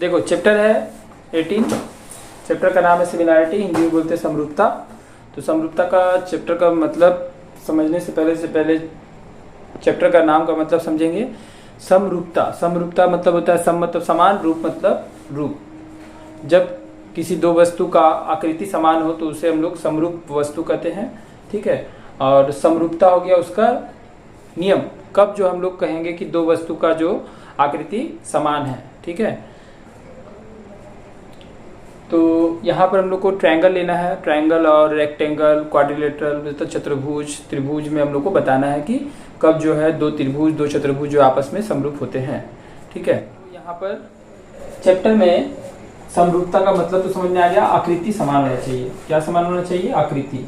देखो चैप्टर है 18, चैप्टर का नाम है सिमिलैरिटी, हिंदी में बोलते हैं समरूपता। तो समरूपता का चैप्टर का मतलब समझने से पहले चैप्टर का नाम का मतलब समझेंगे। समरूपता मतलब होता है सम मतलब समान, रूप मतलब रूप। जब किसी दो वस्तु का आकृति समान हो तो उसे हम लोग समरूप वस्तु कहते हैं, ठीक है। और समरूपता हो गया उसका नियम, कब जो हम लोग कहेंगे कि दो वस्तु का जो आकृति समान है, ठीक है। तो यहाँ पर हम लोग को ट्रायंगल लेना है, ट्रायंगल और रेक्टेंगल, क्वाड्रिलेटरल तो चतुर्भुज, त्रिभुज में हम लोग को बताना है कि कब जो है दो त्रिभुज दो चतुर्भुज जो आपस में समरूप होते हैं, ठीक है। तो यहाँ पर चैप्टर में समरूपता का मतलब तो समझ में आ गया, आकृति समान होना चाहिए। क्या समान होना चाहिए? आकृति।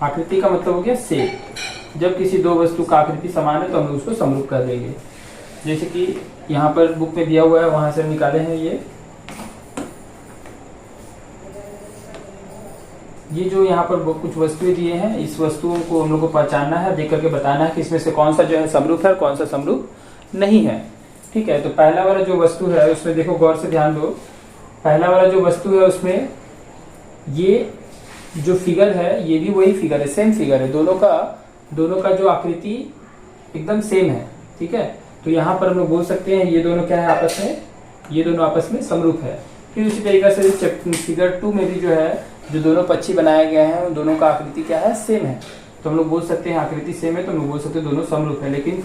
आकृति का मतलब हो गया शेप। जब किसी दो वस्तु का आकृति समान है तो हम उसको समरूप कर देंगे। जैसे कि यहाँ पर बुक में दिया हुआ है, वहां से निकाले हैं ये जो यहाँ पर कुछ वस्तुएं दिए हैं, इस वस्तुओं को हम लोग को पहचानना है, देख करके बताना है कि इसमें से कौन सा जो है समरूप है और कौन सा समरूप नहीं है, ठीक है। तो पहला वाला जो वस्तु है उसमें देखो, गौर से ध्यान दो। पहला वाला जो वस्तु है उसमें ये जो फिगर है ये भी वही फिगर है, सेम फिगर है, दोनों का जो आकृति एकदम सेम है, ठीक है। तो यहाँ पर हम लोग बोल सकते हैं ये दोनों क्या है आपस में, ये दोनों आपस में समरूप है। फिर उसी तरीके से फिगर 2 में भी जो है जो दोनों पक्षी बनाए गए हैं उन दोनों का आकृति क्या है, सेम है। तो हम लोग बोल सकते हैं आकृति सेम है तो हम लोग बोल सकते हैं दोनों समरूप है। लेकिन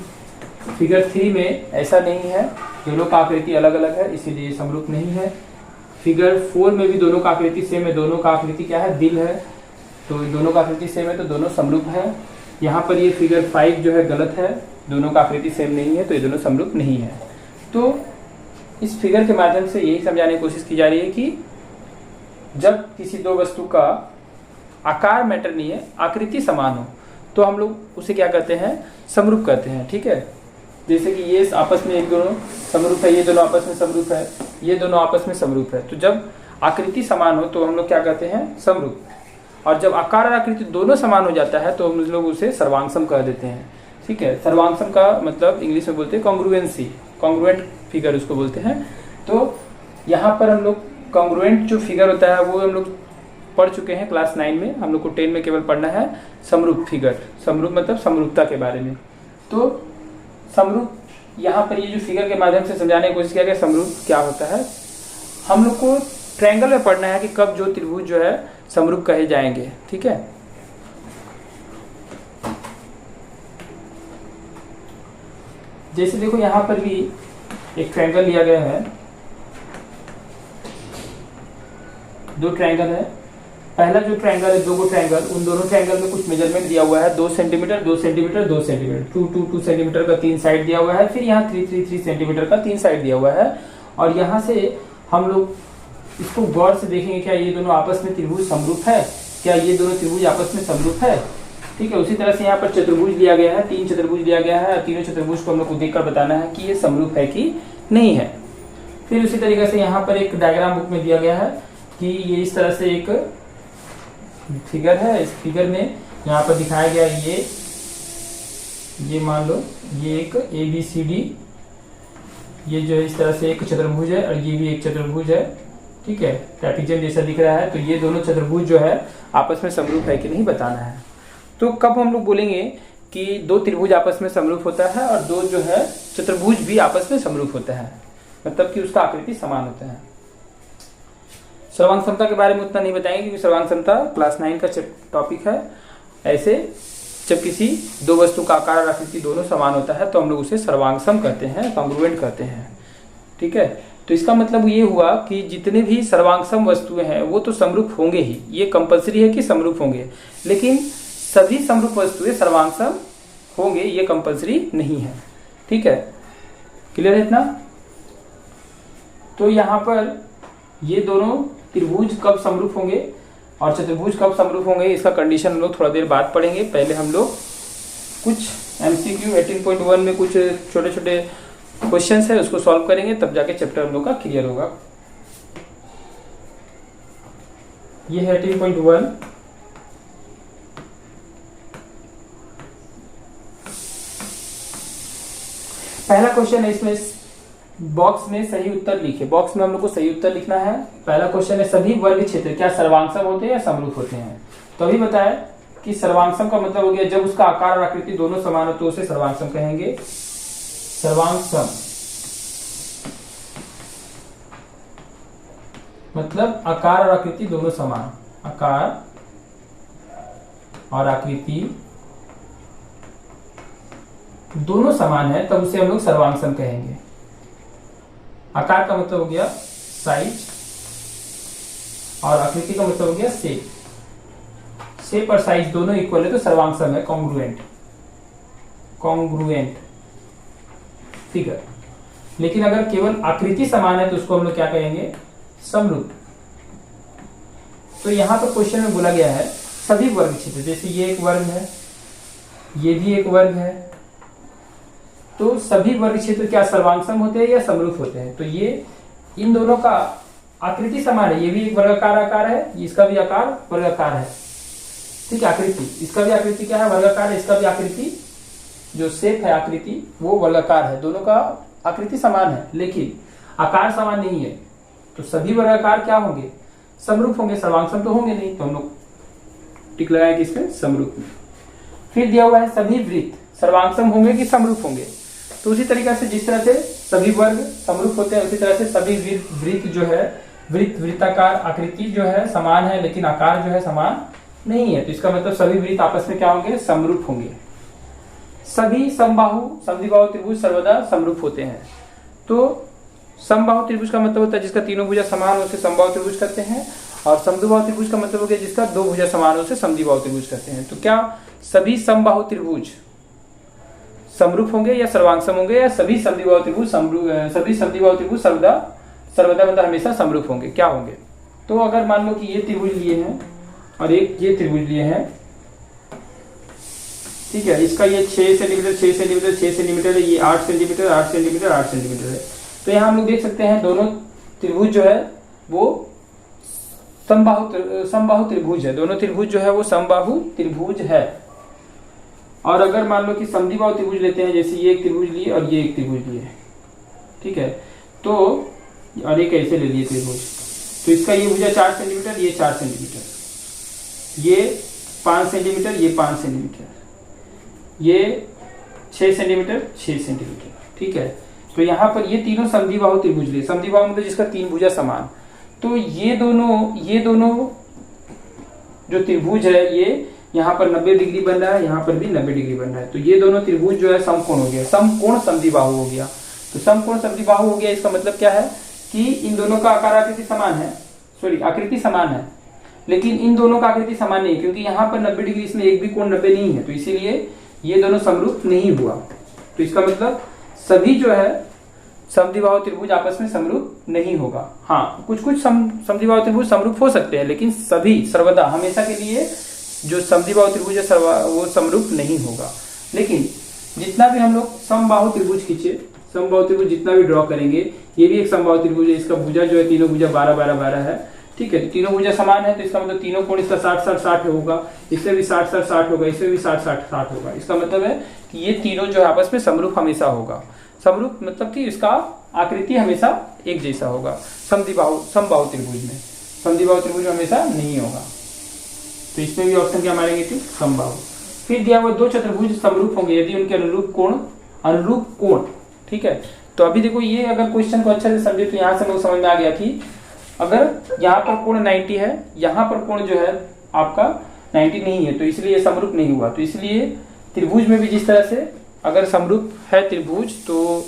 फिगर 3 में ऐसा नहीं है, दोनों का आकृति अलग अलग है, इसीलिए समरूप नहीं है। फिगर 4 में भी दोनों का आकृति सेम है, दोनों का आकृति क्या है, दिल है, तो दोनों का आकृति सेम है तो दोनों समरूप है। यहाँ पर ये फिगर 5 जो है गलत है, दोनों का आकृति सेम नहीं है तो ये दोनों समरूप नहीं है। तो इस फिगर के माध्यम से यही समझाने की कोशिश की जा रही है कि जब किसी दो वस्तु का आकार मैटर नहीं है, आकृति समान हो, तो हम लोग उसे क्या कहते हैं, समरूप कहते हैं, ठीक है। जैसे कि ये आपस में एक दोनों समरूप है, ये दोनों आपस में समरूप है, ये दोनों आपस में समरूप है। तो जब आकृति समान हो तो हम लोग क्या कहते हैं, समरूप। और जब आकार और आकृति दोनों समान हो जाता है तो हम लोग उसे सर्वांगसम कह देते हैं, ठीक है। सर्वांगसम का मतलब इंग्लिश में बोलते हैं कॉन्ग्रुएंसी, कॉन्ग्रुएंट फिगर उसको बोलते हैं। तो यहाँ पर हम लोग कॉन्ग्रुएंट जो फिगर होता है वो हम लोग पढ़ चुके हैं क्लास 9 में, हम लोग को 10 में केवल पढ़ना है समरूप फिगर। समरूप मतलब समरूपता के बारे में। तो समरूप यहाँ पर ये जो फिगर के माध्यम से समझाने की कोशिश किया गया समरूप क्या होता है। हम लोग को ट्रायंगल में पढ़ना है कि कब जो त्रिभुज जो है समरूप कहे जाएंगे, ठीक है। जैसे देखो यहाँ पर भी एक ट्रायंगल लिया गया है, दो ट्रायंगल है। पहला जो ट्रायंगल है, दो ट्रायंगल, उन दोनों ट्रायंगल में कुछ मेजरमेंट दिया हुआ है, 2 सेंटीमीटर 2 सेंटीमीटर 2 सेंटीमीटर, 2 सेंटीमीटर का 3 साइड दिया हुआ है। फिर यहाँ 3 सेंटीमीटर का 3 साइड दिया हुआ है। और यहाँ से हम लोग इसको गौर से देखेंगे, क्या ये दोनों आपस में त्रिभुज समरूप है, क्या ये दोनों त्रिभुज आपस में समरूप है, ठीक है। उसी तरह से यहाँ पर चतुर्भुज लिया गया है, 3 चतुर्भुज लिया गया है, तीनों चतुर्भुज को हम लोग को देखकर बताना है कि ये समरूप है कि नहीं है। फिर उसी तरीके से यहाँ पर एक डायग्राम बुक में दिया गया है कि ये इस तरह से एक फिगर है। इस फिगर में यहाँ पर दिखाया गया ये मान लो ये एक ABCD, ये जो है इस तरह से एक चतुर्भुज है और ये भी एक चतुर्भुज है, ठीक है, ट्रेपेजियम जैसा दिख रहा है। तो ये दोनों चतुर्भुज जो है आपस में समरूप है कि नहीं बताना है। तो कब हम लोग बोलेंगे कि दो त्रिभुज आपस में समरूप होता है और दो जो है चतुर्भुज भी आपस में समरूप होता है, मतलब कि उसका आकृति समान होता है। सर्वांग समता के बारे में उतना नहीं बताएंगे क्योंकि सर्वांग समता क्लास 9 का टॉपिक है। ऐसे जब किसी दो वस्तु का आकार और आकृति दोनों समान होता है तो हम लोग उसे सर्वांगसम कहते हैं, कॉन्ग्रुएंट कहते हैं, ठीक है। तो इसका मतलब ये हुआ कि जितने भी सर्वांगसम वस्तुएं हैं वो तो समरूप होंगे ही, ये कंपलसरी है कि समरूप होंगे, लेकिन सभी समरूप वस्तुएं सर्वांगसम होंगे ये कंपलसरी नहीं है, ठीक है। क्लियर है इतना? तो यहाँ पर ये दोनों त्रिभुज कब समरूप होंगे और चतुर्भुज कब समरूप होंगे इसका कंडीशन हम लोग थोड़ा देर बाद पढ़ेंगे। पहले हम लोग कुछ MCQ 18.1 में कुछ छोटे छोटे क्वेश्चंस है उसको सॉल्व करेंगे, तब जाके चैप्टर हम लोग का क्लियर होगा। ये है 18.1। पहला क्वेश्चन है, इसमें बॉक्स में सही उत्तर लिखे। बॉक्स में हम लोग को सही उत्तर लिखना है। पहला क्वेश्चन है, सभी वर्ग क्षेत्र क्या सर्वांगसम होते हैं या समरूप होते हैं? तो अभी बताया कि सर्वांगसम का मतलब हो गया जब उसका आकार और आकृति दोनों समान हो तो उसे सर्वांगसम कहेंगे। सर्वांगसम मतलब आकार और आकृति दोनों समान, आकार और आकृति दोनों समान है तब उसे हम लोग सर्वांगसम कहेंगे। आकार का मतलब हो गया साइज और आकृति का मतलब हो गया शेप। शेप और साइज दोनों इक्वल है तो सर्वांगसम है, कॉन्ग्रुएंट, कॉन्ग्रुएंट फिगर। लेकिन अगर केवल आकृति समान है तो उसको हम लोग क्या कहेंगे? समरूप। तो यहां पर क्वेश्चन में बोला गया है सभी वर्ग क्षेत्र, जैसे ये एक वर्ग है, ये भी एक वर्ग है, तो सभी वर्ग क्षेत्र क्या सर्वांगसम होते हैं या समरूप होते हैं? तो ये इन दोनों का आकृति समान है, ये भी एक वर्गाकार आकार है, इसका भी आकार वर्गाकार है, ठीक है। आकृति, इसका भी आकृति क्या है? वर्गाकार है, इसका भी आकृति जो शेप है आकृति वो वर्गाकार है, दोनों का आकृति समान है लेकिन आकार समान नहीं है। तो सभी वर्गाकार क्या होंगे? समरूप होंगे, सर्वांगसम तो होंगे नहीं। तो हम लोग टिक लगाएंगे इसमें समरूप में। फिर दिया हुआ है सभी वृत्त सर्वांगसम होंगे कि समरूप होंगे? तो उसी तरीके से जिस तरह से सभी वर्ग समरूप होते हैं उसी तरह से सभी वृत्त जो है, वृत्ताकार आकृति जो है समान है लेकिन आकार जो है समान नहीं है। तो इसका मतलब सभी वृत्त आपस में क्या होंगे? समरूप होंगे। सभी समबाहु समद्विबाहु त्रिभुज सर्वदा समरूप होते हैं। तो समबाहु त्रिभुज का मतलब होता है जिसका तीनों भुजा समान हो उसे समबाहु त्रिभुज कहते हैं, और समद्विबाहु त्रिभुज का मतलब हो गया जिसका दो भुजा समान हो उसे समद्विबाहु त्रिभुज कहते हैं। तो क्या सभी समबाहु त्रिभुज समरूप होंगे या सर्वांगसम होंगे, या सभी समद्विबाहु त्रिभुज सभी समद्विबाहु त्रिभुज सर्वदा मतलब हमेशा समरूप होंगे? क्या होंगे? तो अगर मान लो कि ये त्रिभुज लिए हैं और एक ये त्रिभुज लिए हैं, ठीक है, इसका ये 6 सेंटीमीटर 6 सेंटीमीटर 6 सेंटीमीटर है, ये 8 सेंटीमीटर 8 सेंटीमीटर 8 सेंटीमीटर है। तो यहाँ हम लोग देख सकते हैं दोनों त्रिभुज जो है वो समबाहु त्रिभुज है, दोनों त्रिभुज जो है वो समबाहु त्रिभुज है। और अगर मान लो कि समद्विबाहु त्रिभुज लेते हैं, जैसे ये एक त्रिभुज लिए और ये एक त्रिभुज लिए, ठीक है, तो और एक ऐसे ले लिए त्रिभुज, तो इसका ये भुजा 4 सेंटीमीटर ये 4 सेंटीमीटर, ये 5 सेंटीमीटर ये 5 सेंटीमीटर, ये 6 सेंटीमीटर 6 सेंटीमीटर, ठीक है। तो यहाँ पर ये तीनों समद्विबाहु त्रिभुज लिए, समद्विबाहु मतलब जिसका तीन भुजा समान। तो ये दोनों जो त्रिभुज है ये यहाँ पर 90 डिग्री बन रहा है, यहाँ पर भी 90 डिग्री बन रहा है। तो ये दोनों त्रिभुज जो है समकोण हो गया, समकोण समद्विबाहु हो गया। तो समकोण समद्विबाहु हो गया, इसका मतलब क्या है कि इन दोनों का आकार आकृति समान है, सॉरी आकृति समान है, लेकिन इन दोनों का आकृति समान नहीं, क्योंकि यहाँ पर 90 डिग्री, इसमें एक भी कोण 90 नहीं है, तो इसीलिए ये दोनों समरूप नहीं हुआ। तो इसका मतलब सभी जो है समद्विबाहु त्रिभुज आपस में समरूप नहीं होगा। हाँ, कुछ समद्विबाहु त्रिभुज समरूप हो सकते हैं, लेकिन सभी सर्वदा हमेशा के लिए जो समद्विबाहु त्रिभुज है वो समरूप नहीं होगा। लेकिन जितना भी हम लोग समबाहु त्रिभुज खींचे, समबाहु त्रिभुज जितना भी ड्रॉ करेंगे, ये भी एक समबाहु त्रिभुज है, इसका भुजा जो है तीनों भुजा 12 12 12 है, ठीक है। तीनों भुजा समान है तो इसका मतलब तीनों कोण इसका 60 60 60 होगा, इससे भी 60 60 60 होगा, इससे भी 60 60 60 होगा। इसका मतलब है कि ये तीनों जो है आपस में समरूप हमेशा होगा। समरूप मतलब कि इसका आकृति हमेशा एक जैसा होगा। समबाहु त्रिभुज में समद्विबाहु त्रिभुज हमेशा नहीं होगा। तो इसमें भी ऑप्शन क्या मारेंगे? ठीक, समबाहु। फिर दिया हुआ दो चतुर्भुज समरूप होंगे यदि उनके अनुरूप कोण, ठीक है। तो अभी देखो ये अगर क्वेश्चन को अच्छे से समझे तो यहाँ से लोग समझ में आ गया कि अगर यहाँ पर कोण 90 है, यहाँ पर कोण जो है आपका 90 नहीं है, तो इसलिए समरूप नहीं हुआ। तो इसलिए त्रिभुज में भी जिस तरह से अगर समरूप है त्रिभुज तो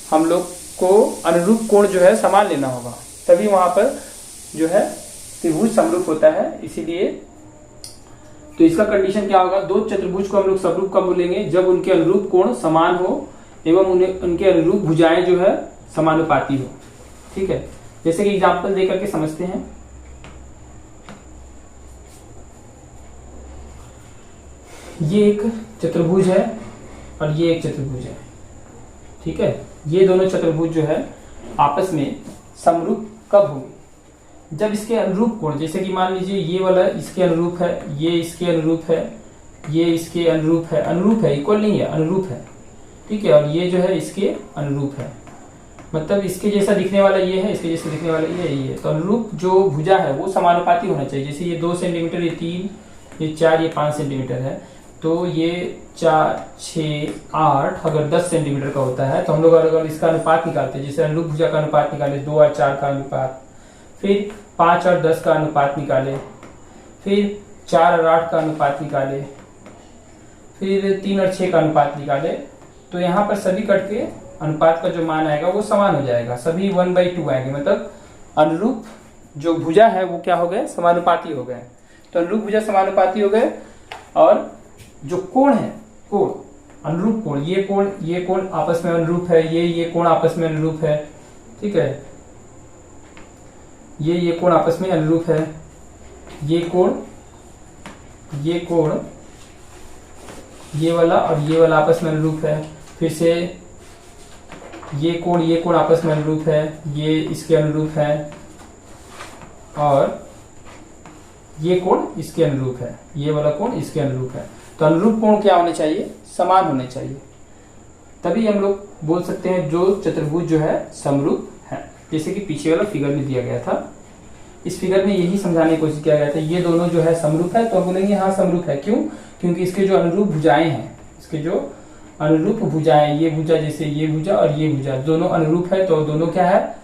हम लोग को अनुरूप कोण जो है समान लेना होगा, तभी वहां पर जो है त्रिभुज समरूप होता है। इसीलिए तो इसका कंडीशन क्या होगा? दो चतुर्भुज को हम लोग समरूप कब बोलेंगे? जब उनके अनुरूप कोण समान हो एवं उनके अनुरूप भुजाएं जो है समानुपाती हो, ठीक है। जैसे कि एग्जांपल देकर के समझते हैं। ये एक चतुर्भुज है और ये एक चतुर्भुज है, ठीक है। ये दोनों चतुर्भुज जो है आपस में समरूप कब होंगे? जब इसके अनुरूप कोण, जैसे कि मान लीजिए ये वाला इसके अनुरूप है, ये इसके अनुरूप है, ये इसके अनुरूप है, इक्वल नहीं है, अनुरूप है, ठीक है, और ये जो है इसके अनुरूप है, मतलब इसके जैसा दिखने वाला ये है, इसके जैसा दिखने वाला ये है। तो अनुरूप जो भुजा है वो समानुपाती होना चाहिए। जैसे ये 2 सेंटीमीटर, ये 3, ये 4, ये 5 सेंटीमीटर है, तो ये 4, 6, 8 अगर 10 सेंटीमीटर का होता है तो हम लोग अगर इसका अनुपात निकालते हैं, जैसे अनुरूप भुजा का अनुपात निकाले 2 और 4 का अनुपात, फिर 5 और 10 का अनुपात निकाले, फिर 4 और 8 का अनुपात निकाले, फिर 3 और 6 का अनुपात निकाले, तो यहाँ पर सभी कट के अनुपात का जो मान आएगा वो समान हो जाएगा, सभी 1/2 आएंगे, मतलब अनुरूप जो भुजा है वो क्या हो गए, समानुपाती हो गए। तो अनुरूप भुजा समानुपाती हो गए, और जो कोण है, कोण अनुरूप कोण, ये कोण आपस में अनुरूप है, ये कोण आपस में अनुरूप है, ठीक है, ये कोण आपस में अनुरूप है, ये कोण ये वाला और ये वाला आपस में अनुरूप है, फिर से ये कोण आपस में अनुरूप है, ये इसके अनुरूप है, और ये कोण इसके अनुरूप है, ये वाला कोण इसके अनुरूप है। तो अनुरूप कोण क्या होने चाहिए, समान होने चाहिए, तभी हम लोग बोल सकते हैं जो चतुर्भुज जो है समरूप है। जैसे कि पीछे वाला फिगर में दिया गया था, इस फिगर में यही समझाने की कोशिश किया गया था, ये दोनों जो है समरूप है, तो हम बोलेंगे हाँ समरूप है। क्यों? क्योंकि इसके जो अनुरूप भुजाएं हैं, इसके जो अनुरूप भुजाएं, ये भुजा जैसे ये भुजा और ये भुजा दोनों अनुरूप है, तो दोनों क्या है,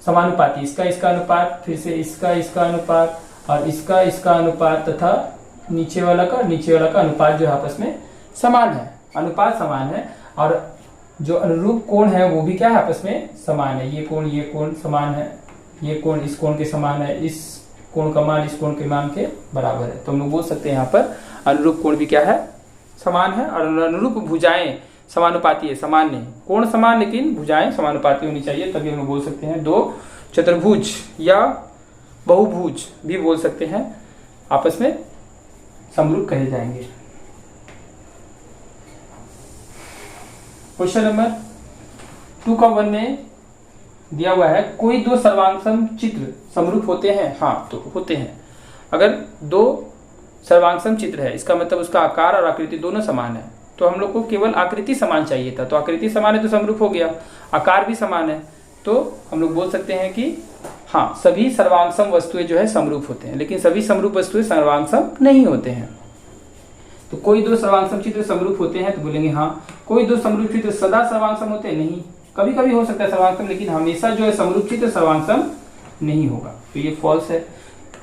समानुपाती। इसका अनुपात, फिर से इसका अनुपात, और इसका अनुपात तथा नीचे वाला का अनुपात जो आपस में समान है, अनुपात समान है। और जो अनुरूप कोण है वो भी क्या है, आपस में समान है। ये कोण समान है, ये कोण इस कोण के समान है, इस कोण का मान इस कोण के मान के बराबर है। तो हम लोग बोल सकते हैं यहाँ पर अनुरूप कोण भी क्या है, समान है, और अनुरूप भुजाएं समानुपाती है, समान नहीं। कोण समान लेकिन भुजाएं समानुपाती होनी चाहिए, तभी हम लोग बोल सकते हैं दो चतुर्भुज या बहुभुज भी बोल सकते हैं, आपस में समरूप कहे जाएंगे। क्वेश्चन नंबर 2 का 1 में दिया हुआ है, कोई दो सर्वांगसम चित्र समरूप होते हैं? हाँ, तो होते हैं। अगर दो सर्वांगसम चित्र है, इसका मतलब उसका आकार और आकृति दोनों समान है, तो हम लोग को केवल आकृति समान चाहिए था, तो आकृति समान है तो समरूप हो गया, आकार भी समान है, तो हम लोग बोल सकते हैं कि हाँ, सभी सर्वांगसम वस्तुएं जो है समरूप होते हैं, लेकिन सभी समरूप वस्तुएं सर्वांगसम नहीं होते हैं। तो कोई दो सर्वांगसम चित्र समरूप होते हैं, तो बोलेंगे हाँ। कोई दो समरूप चित्र सदा सर्वांगसम होते हैं? नहीं, कभी कभी हो सकता है सर्वांगसम, लेकिन हमेशा जो है समरूप चित्र सर्वांगसम नहीं होगा, तो ये फॉल्स है।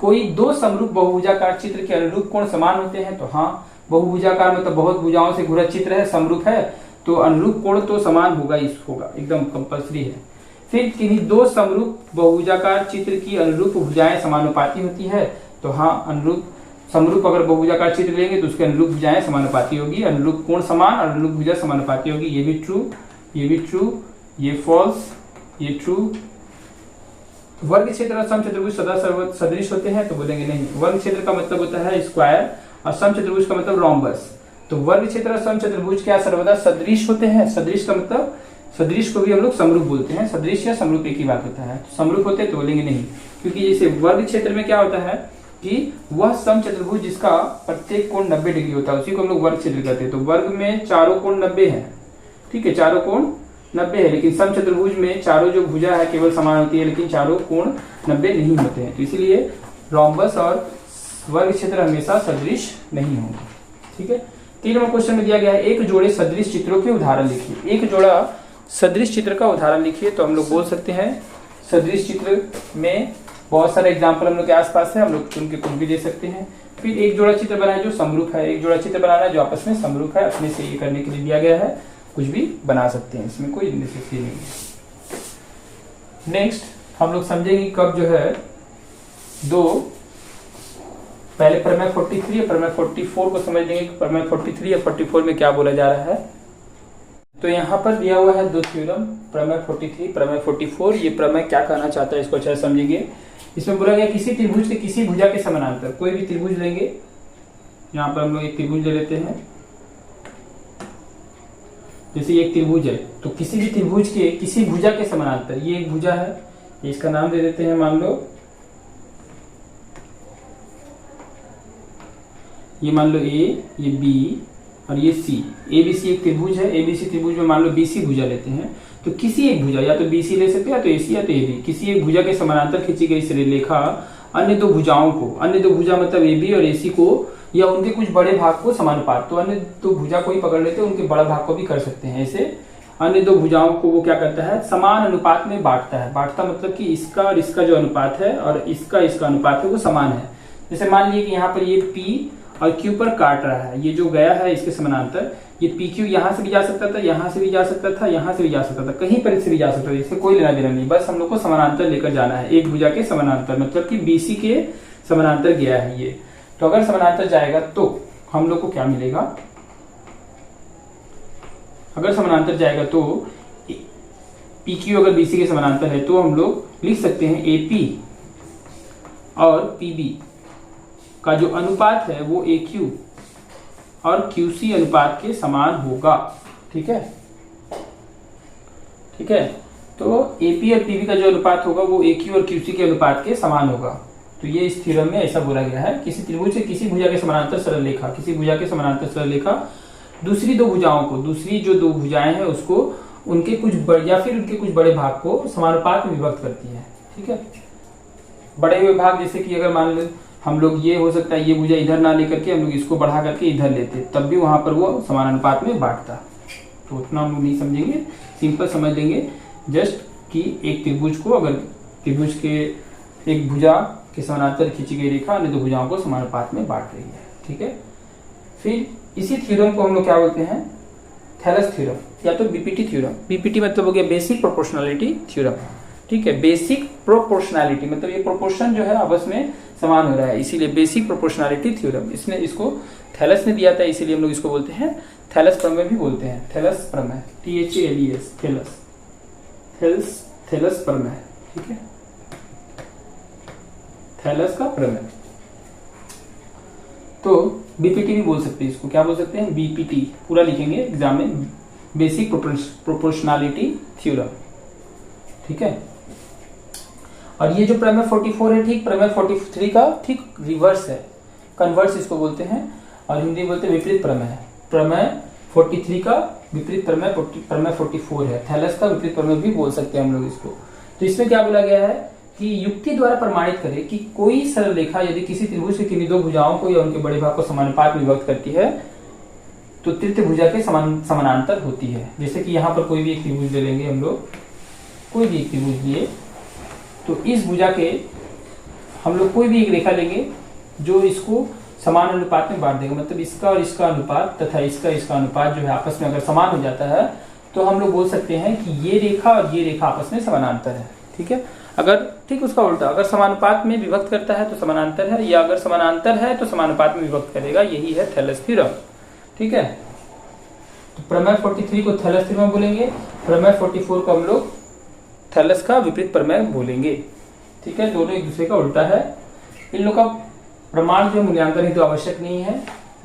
कोई दो समरूप बहुभुजाकार चित्र के अनुरूप कोण समान होते हैं? तो हाँ, बहुभुजाकार मतलब बहुत भुजाओं से घुरा चित्र है, समरूप है, तो अनुरूप कोण तो समान होगा ही होगा, एकदम कंपल्सरी है। फिर किन्हीं दो समरूप बहुभुजाकार चित्र की अनुरूप भुजाएं समानुपाती होती है? तो हाँ, अनुरूप समरूप अगर बहुभुजाकार चित्र लेंगे तो उसके अनुरूप भुजाएं समानुपाती होगी, अनुरूप कोण समान और अनुरूप भुजा समानुपाती होगी। ये भी ट्रू, ये भी ट्रू, ये फॉल्स, ये ट्रू। वर्ग क्षेत्र और समचतुर्भुज सदा सदृश होते हैं? तो बोलेंगे नहीं। वर्ग क्षेत्र का मतलब होता है स्क्वायर और समचतुर्भुज का मतलब रोम्बस। तो वर्ग क्षेत्र और समचतुर्भुज क्या सर्वदा सदृश होते हैं? सदृश का मतलब, सदृश को भी हम लोग समरूप बोलते हैं, सदृश या समरूप एक ही बात होता है। समरूप होते हैं तो बोलेंगे नहीं, क्योंकि जैसे वर्ग क्षेत्र में क्या होता है कि वह समचतुर्भुज जिसका प्रत्येक कोण 90 डिग्री होता है, उसी को हम लोग वर्ग क्षेत्र कहते हैं। तो वर्ग में चारों कोण 90 है, ठीक है, चारों कोण 90 है, लेकिन समचतुर्भुज में चारों जो भुजा है केवल समान होती है, लेकिन चारों कोण 90 नहीं होते हैं। तो इसीलिए रोम्बस और वर्ग क्षेत्र हमेशा सदृश नहीं होंगे, ठीक है। 3 नंबर क्वेश्चन में दिया गया है, एक जोड़े सदृश चित्रों के उदाहरण लिखिए। एक जोड़ा सदृश चित्र का उदाहरण लिखिए। तो हम लोग बोल सकते हैं सदृश चित्र में बहुत सारे एग्जाम्पल हम लोग के आसपास है, हम लोग चुन के कुछ भी दे सकते हैं। फिर एक जोड़ा चित्र बनाए जो समरूप है, एक जोड़ा चित्र बनाना जो आपस में समरूप है, अपने से ये करने के लिए दिया गया है, कुछ भी बना सकते हैं, इसमें कोई नेसेसिटी नहीं है। नेक्स्ट हम लोग समझेंगे कब जो है दो, पहले प्रमेय 43 और प्रमेय 44 को समझ लेंगे कि प्रमेय 43 या 44 में क्या बोला जा रहा है। तो यहाँ पर दिया हुआ है दो थ्योरम, प्रमेय 43, प्रमेय 44। ये प्रमेय क्या कहना चाहता है इसको अच्छा समझेंगे। इसमें बोला गया किसी त्रिभुज के किसी भुजा के समानांतर, कोई भी त्रिभुज लेंगे, यहाँ पर हम लोग एक त्रिभुज ले लेते हैं, जैसे एक त्रिभुज है, तो किसी भी त्रिभुज के किसी भुजा के समानांतर, ये एक भुजा है, इसका नाम दे देते हैं मान लो, ये मान लो ए, ये बी और ये सी। एबीसी एक त्रिभुज है, एबीसी त्रिभुज में मान लो बीसी भुजा लेते हैं, तो किसी एक भुजा, या तो बीसी ले सकते हैं या तो एसी या तो एबी, किसी एक भुजा के समानांतर खींची गई रेखा अन्य दो भुजाओं को, अन्य दो भुजा मतलब एबी और एसी को, या उनके कुछ बड़े भाग को समानुपात, तो अन्य दो भुजा को ही पकड़ लेते हैं, उनके बड़ा भाग को भी कर सकते हैं। ऐसे अन्य दो भुजाओं को वो क्या करता है, समान अनुपात में बांटता है। बांटता मतलब कि इसका और इसका जो अनुपात है और इसका अनुपात है वो समान है। जैसे मान लीजिए कि यहाँ पर ये P और Q पर काट रहा है, ये जो गया है इसके समानांतर, ये PQ यहाँ से भी जा सकता था, यहाँ से भी जा सकता था, यहाँ से भी जा सकता था, कहीं पर से भी जा सकता था, इससे कोई लेना देना नहीं, बस हम लोग को समानांतर लेकर जाना है, एक भुजा के समानांतर, मतलब कि BC के समानांतर गया है ये। तो अगर समानांतर जाएगा तो हम लोग को क्या मिलेगा, अगर समानांतर जाएगा तो PQ अगर BC के समानांतर है तो हम लोग लिख सकते हैं AP और PB का जो अनुपात है वो AQ और QC अनुपात के समान होगा। ठीक है, ठीक है। तो AP और PB का जो अनुपात होगा वो AQ और QC के अनुपात के समान होगा। तो ये इस थ्योरम में ऐसा बोला गया है, किसी त्रिभुज से किसी भुजा के समानांतर सरल रेखा, किसी भुजा के समानांतर सरल रेखा दूसरी दो भुजाओं को, दूसरी जो दो भुजाएं हैं उसको उनके कुछ या फिर उनके कुछ बड़े भाग को समानुपात में विभक्त करती है। ठीक है, बड़े हुए भाग, जैसे कि अगर मान लो हम लोग, ये हो सकता है ये भुजा इधर ना लेकर के हम लोग इसको बढ़ा करके इधर लेते, तब भी वहां पर वो समानुपात में बांटता। तो उतना हम लोग नहीं समझेंगे, सिंपल समझ लेंगे जस्ट कि एक त्रिभुज को, अगर त्रिभुज के एक भुजा के समानांतर खींची गई रेखा अन्य दो भुजाओं को समानुपात में बांट रही है। ठीक है, फिर इसी थ्योरम को हम लोग क्या बोलते हैं, थैलस थ्योरम या तो बीपीटी थ्योरम। बीपीटी मतलब हो गया बेसिक प्रोपोर्शनैलिटी थ्योरम। ठीक है, बेसिक प्रोपोर्शनैलिटी मतलब ये प्रोपोर्शन जो है आपस में समान हो रहा है, इसीलिए बेसिक प्रोपोर्शनैलिटी थ्योरम। इसने इसको थैलस ने दिया था, इसीलिए हम लोग इसको बोलते हैं थैलस प्रमेय भी बोलते हैं। थैलस प्रमेय, THALES, थैलस, थैलस प्रमेय। ठीक है, थैलस का प्रमेय। तो बीपीटी भी बोल सकते हैं इसको, क्या बोल सकते हैं, बीपीटी पूरा लिखेंगे एग्जाम में, बेसिक प्रोपोर्शनैलिटी थ्योरम। ठीक है, और ये जो प्रमेय 44 है, ठीक प्रमेय 43 का ठीक रिवर्स है, कन्वर्स इसको बोलते हैं, और हिंदी में बोलते हैं विपरीत प्रमेय। प्रमेय 43 का विपरीत प्रमेय, प्रमेय 44 है। थैलस का विपरीत प्रमेय भी बोल सकते हैं हम लोग इसको। तो इसमें क्या बोला गया है कि युक्ति द्वारा प्रमाणित करें कि कोई सरल रेखा यदि किसी त्रिभुज के किन्हीं दो भुजाओं को या उनके बड़े भाग को समानुपात में विभक्त करती है तो तृतीय भुजा के समानांतर होती है। जैसे कि यहाँ पर कोई भी एक त्रिभुज ले लेंगे हम लोग, कोई भी एक त्रिभुज लिए, तो इस भुजा के हम लोग कोई भी एक रेखा लेंगे जो इसको समान अनुपात में बांट देगा, मतलब इसका और इसका अनुपात तथा इसका अनुपात जो है आपस में अगर समान हो जाता है तो हम लोग बोल सकते हैं कि ये रेखा और ये रेखा आपस में समानांतर है। ठीक है, अगर ठीक उसका उल्टा, अगर समानुपात में विभक्त करता है तो समानांतर है, या अगर समानांतर है तो समानुपात में विभक्त करेगा, यही है थैलस थ्योरम। ठीक है, तो प्रमेय 43 को थैलस थ्योरम बोलेंगे, प्रमेय 44 को हम लोग थैलस का विपरीत प्रमेय बोलेंगे। ठीक है, दोनों एक दूसरे का उल्टा है। इन लोग का प्रमाण जो मूल्यांकन हेतु आवश्यक नहीं है,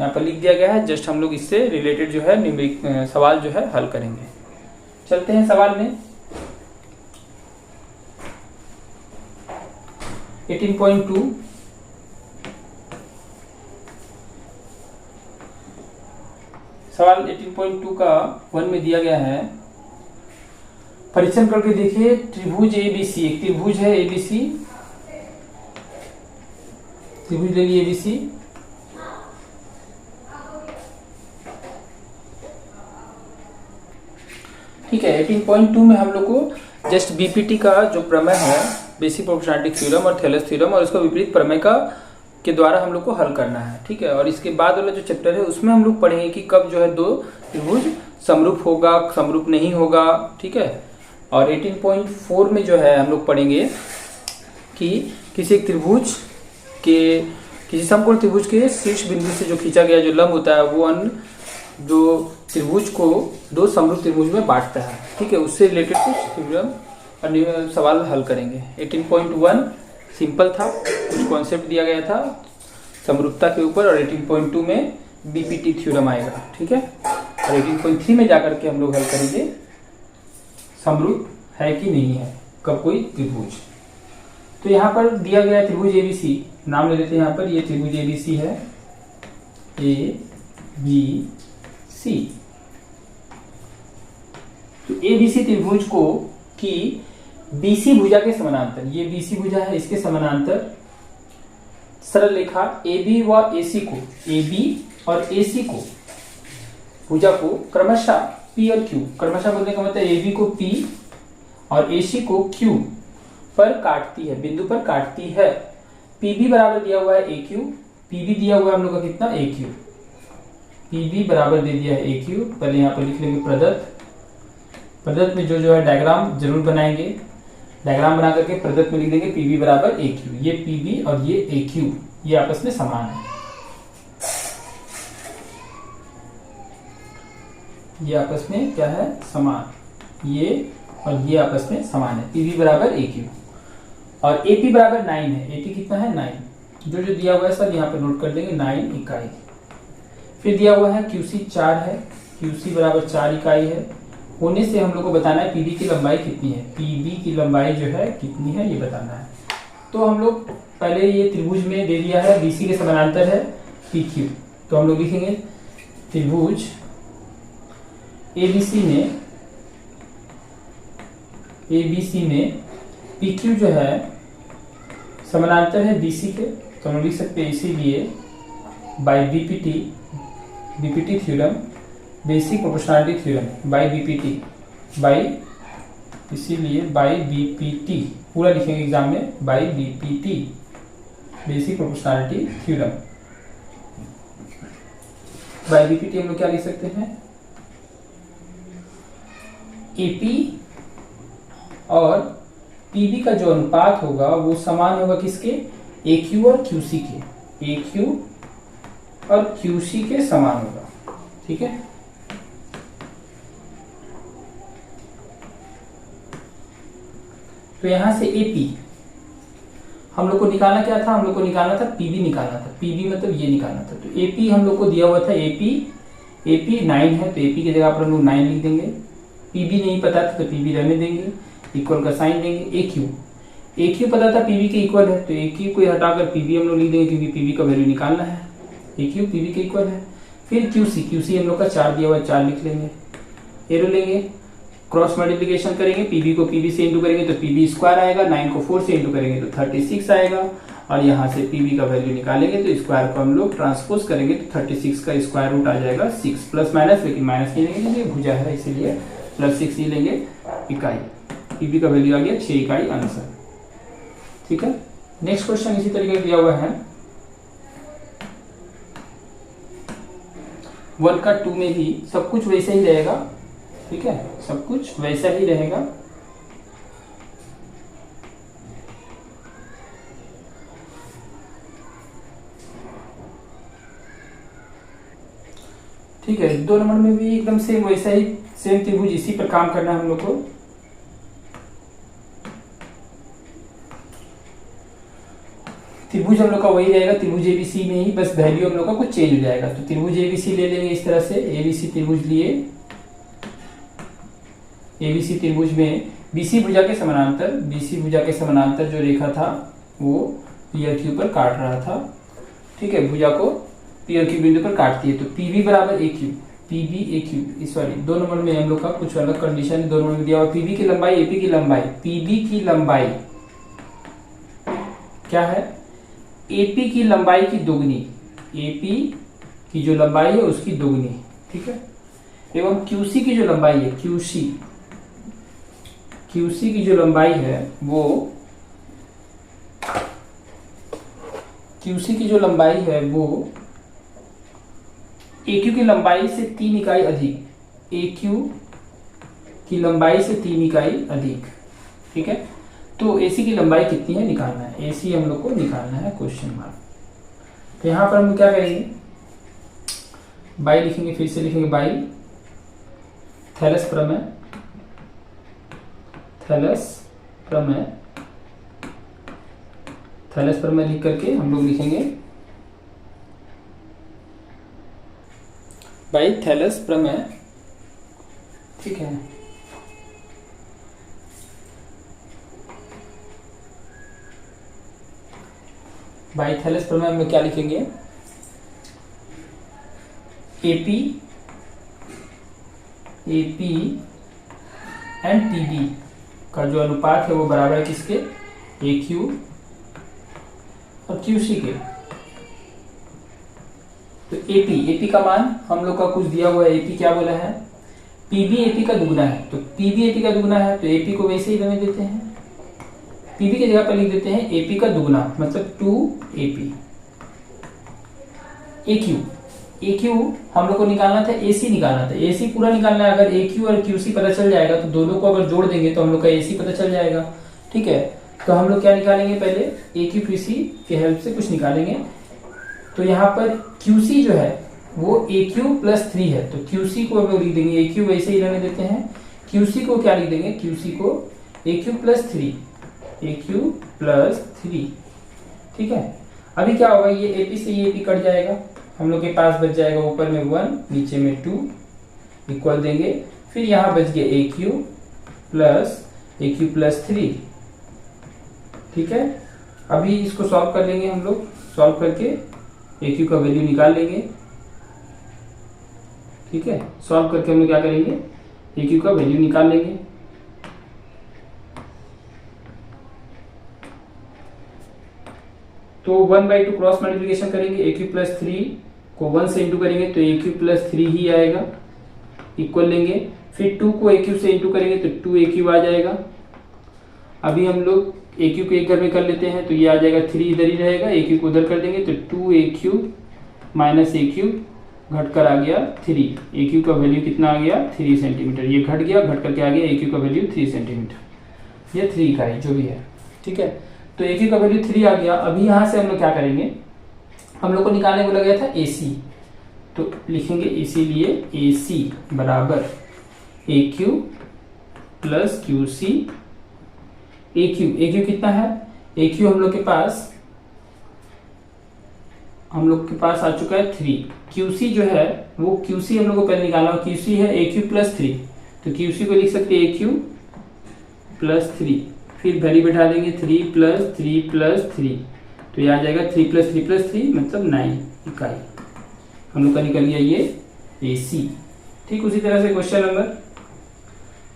यहाँ पर लिख दिया गया है, जस्ट हम लोग इससे रिलेटेड जो है न्यूमेरिक सवाल जो है हल करेंगे। चलते हैं सवाल में। 18.2 सवाल 18.2 का 1 में दिया गया है, परीक्षण करके देखिए त्रिभुज ABC, एक त्रिभुज है ABC, त्रिभुज ले लिए ABC, ठीक है। 18.2 में हम लोग को जस्ट बीपीटी का जो प्रमेय है, बेसिक प्रोपोर्शनैलिटी थ्योरम और थैलस थ्योरम, और उसका विपरीत प्रमेय का के द्वारा हम लोग को हल करना है। ठीक है, और इसके बाद वाला जो चैप्टर है उसमें हम लोग पढ़ेंगे कि कब जो है दो त्रिभुज समरूप होगा, समरूप नहीं होगा। ठीक है, और 18.4 में जो है हम लोग पढ़ेंगे कि किसी एक त्रिभुज के, किसी समकोण त्रिभुज के शीर्ष बिंदु से जो खींचा गया जो लंब होता है वो अन्य जो त्रिभुज को दो समरूप त्रिभुज में बांटता है। ठीक है, उससे रिलेटेड कुछ थ्योरम सवाल हल करेंगे। 18.1 सिंपल था, कुछ कॉन्सेप्ट दिया गया था समरूपता के ऊपर, और 18.2 में बीपीटी थ्योरम आएगा। ठीक है, और 18.3 में जाकर के हम लोग हल करेंगे समरूप है कि नहीं है कब कोई त्रिभुज। तो यहाँ पर दिया गया त्रिभुज ABC, नाम ले लेते हैं यहाँ पर, ये त्रिभुज ABC है, A B सी। तो एबीसी त्रिभुज को की बीसी भुजा के समानांतर, ये बीसी भुजा है, इसके समानांतर सरल रेखा AB व AC को, AB और AC को भुजा को क्रमशः P और Q, क्रमशः बोलने का मतलब AB को P और AC को Q पर काटती है, बिंदु पर काटती है। PB बराबर दिया हुआ है AQ, PB दिया हुआ है हम लोग का कितना AQ, PB बराबर दे दिया है AQ। पहले यहाँ पर लिख लेंगे प्रदत्त, प्रदत्त में जो जो है डायग्राम जरूर बनाएंगे, डायग्राम बना करके प्रदत्त में लिख देंगे PB बराबर AQ। ये PB और ये AQ ये आपस में समान है, ये आपस में क्या है समान, ये और ये आपस में समान है। PB बराबर AQ और AP बराबर 9 है। AP कितना है 9, जो जो दिया हुआ है सब यहाँ पर नोट कर देंगे 9 इकाई। फिर दिया हुआ है QC 4 है, QC बराबर 4 इकाई है। होने से हम लोग को बताना है PB की लंबाई कितनी है, PB की लंबाई जो है कितनी है ये बताना है। तो हम लोग पहले ये त्रिभुज में दे दिया है BC के समानांतर है PQ, तो हम लोग लिखेंगे त्रिभुज ABC में PQ जो है समानांतर है BC के, तो हम लिख सकते हैं इसीलिए by BPT theorem, basic proportionality theorem by BPT, by इसीलिए बाय BPT पूरा लिखेंगे एग्जाम में, by BPT basic proportionality theorem. By BPT हम लोग क्या लिख सकते हैं, AP और PB का जो अनुपात होगा वो समान होगा किसके, AQ और QC के, AQ और QC के समान होगा। ठीक है, तो यहां से AP हम लोग को निकालना क्या था, हम लोग को निकालना था PB निकालना था, PB मतलब ये निकालना था। तो AP हम लोग को दिया हुआ था AP 9 है, तो AP की जगह पर हम लोग 9 लिख देंगे। PB नहीं पता था तो PB रहने देंगे, इक्वल का साइन देंगे। AQ पता था PB के इक्वल है, तो AQ को हटाकर PB हम लोग लिख देंगे क्योंकि PB का वैल्यू निकालना है, AQ PB के इक्वल है। फिर QC हम लोग का 4 दिया हुआ है, 4 लिख लेंगे, एरो लेंगे, क्रॉस मल्टीप्लिकेशन करेंगे, PB को PB से इंटू करेंगे तो PB स्क्वायर आएगा, 9 को 4 से इंटू करेंगे तो 36 आएगा, और यहाँ से PB का वैल्यू निकालेंगे तो स्क्वायर को हम लोग ट्रांसपोज करेंगे तो 36 का स्क्वायर रूट आ जाएगा 6, प्लस माइनस, लेकिन माइनस नहीं लेंगे, ये भुजा है इसीलिए प्लस 6 ही लेंगे इकाई। PB का वैल्यू आ गया 6 इकाई आंसर। ठीक है, नेक्स्ट क्वेश्चन इसी तरीके दिया हुआ है, 1 का 2 में भी सब कुछ वैसे ही रहेगा। ठीक है, सब कुछ वैसा ही रहेगा। ठीक है, 2 नंबर में भी एकदम सेम वैसा ही, सेम त्रिभुज, इसी पर काम करना है हम लोग को। त्रिभुज हम लोग का वही रहेगा, त्रिभुज ABC में ही बस वैल्यू हम लोग का कुछ चेंज हो जाएगा। तो त्रिभुज ABC ले लेंगे इस तरह से, ABC त्रिभुज लिए, ABC त्रिभुज में BC भुजा के समानांतर, BC भुजा के समानांतर जो रेखा था वो P और Q पर काट रहा था। ठीक है, भुजा को P और Q बिंदु पर काटती है, तो PB बराबर AQ, PB AQ, sorry 2 number में हम लोग का कुछ अलग कंडीशन 2 नंबर में दिया हुआ। PB की लंबाई AP की लंबाई, PB की लंबाई क्या है, AP की लंबाई की दोगुनी, AP की जो लंबाई है उसकी दोगुनी। ठीक है, एवं QC की जो लंबाई है, QC की जो लंबाई है वो, QC की जो लंबाई है वो AQ की लंबाई से 3 इकाई अधिक, AQ की लंबाई से 3 इकाई अधिक। ठीक है, तो AC की लंबाई कितनी है निकालना है, AC हम लोग को निकालना है, क्वेश्चन मार्क। तो यहां पर हम क्या करेंगे, बाई लिखेंगे, फिर से लिखेंगे बाई थैलस प्रमेय, थैलस प्रमेय लिख करके हम लोग लिखेंगे बाई थैलस प्रमेय। ठीक है, बाई थैलस प्रमेय में क्या लिखेंगे, AP AP एंड TB का जो अनुपात है वो बराबर है किसके, AQ और QC के। तो AP का मान हम लोग का कुछ दिया हुआ है, AP क्या बोला है, PB AP का दुगना है, तो PB AP का दुगना है तो AP को वैसे ही रहने देते हैं, PB की जगह पर लिख देते हैं AP का दुगना मतलब 2AP। AQ हम लोग को निकालना था, AC निकालना था, AC पूरा निकालना है। अगर AQ और QC पता चल जाएगा तो दोनों को अगर जोड़ देंगे तो हम लोग का AC पता चल जाएगा। ठीक है, तो हम लोग क्या निकालेंगे, पहले AQ QC के हेल्प से कुछ निकालेंगे। तो यहाँ पर QC जो है वो AQ प्लस 3 है, तो QC को हम लोग लिख देंगे, AQ वैसे ही रहने देते हैं, QC को क्या लिख देंगे, QC को AQ प्लस 3। ठीक है, अभी क्या होगा, ये AP से ये AP कट जाएगा, हम लोग के पास बच जाएगा ऊपर में 1 नीचे में 2 इक्वल देंगे, फिर यहाँ बच गया AQ प्लस 3। ठीक है, अभी इसको सॉल्व कर लेंगे, हम लोग सॉल्व करके AQ का वैल्यू निकाल लेंगे। ठीक है, सॉल्व करके हम लोग क्या करेंगे, AQ का वैल्यू निकाल लेंगे। तो 1/2 क्रॉस मल्टीप्लिकेशन करेंगे, AQ प्लस 3 को 1 से इंटू करेंगे तो AQ प्लस 3 ही आएगा, इक्वल लेंगे, फिर 2 को AQ से इंटू करेंगे तो 2AQ आ जाएगा। अभी हम लोग AQ को एक घर में कर लेते हैं तो ये आ जाएगा 3 इधर ही रहेगा, AQ को उधर कर देंगे तो 2AQ माइनस AQ घट कर आ गया 3। AQ का वैल्यू कितना आ गया, 3 सेंटीमीटर, ये घट गया, घट करके आ गया AQ का वैल्यू 3 सेंटीमीटर, ये 3 इकाई जो भी है। ठीक है, तो AQ का वैल्यू 3 आ गया। अभी यहाँ से हम लोग क्या करेंगे, हम लोग को निकालने को लगा था AC, तो लिखेंगे इसीलिए AC बराबर AQ प्लस QC। AQ कितना है, AQ हम लोग के पास आ चुका है 3। QC जो है वो QC हम लोग को पहले निकालना है, QC है AQ प्लस 3, तो QC को लिख सकते हैं AQ प्लस 3, फिर वैल्यू बैठा देंगे 3 प्लस 3, तो ये आ जाएगा 3 प्लस 3 मतलब 9 इकाई, हम लोग का निकल गया ये AC। ठीक, उसी तरह से क्वेश्चन नंबर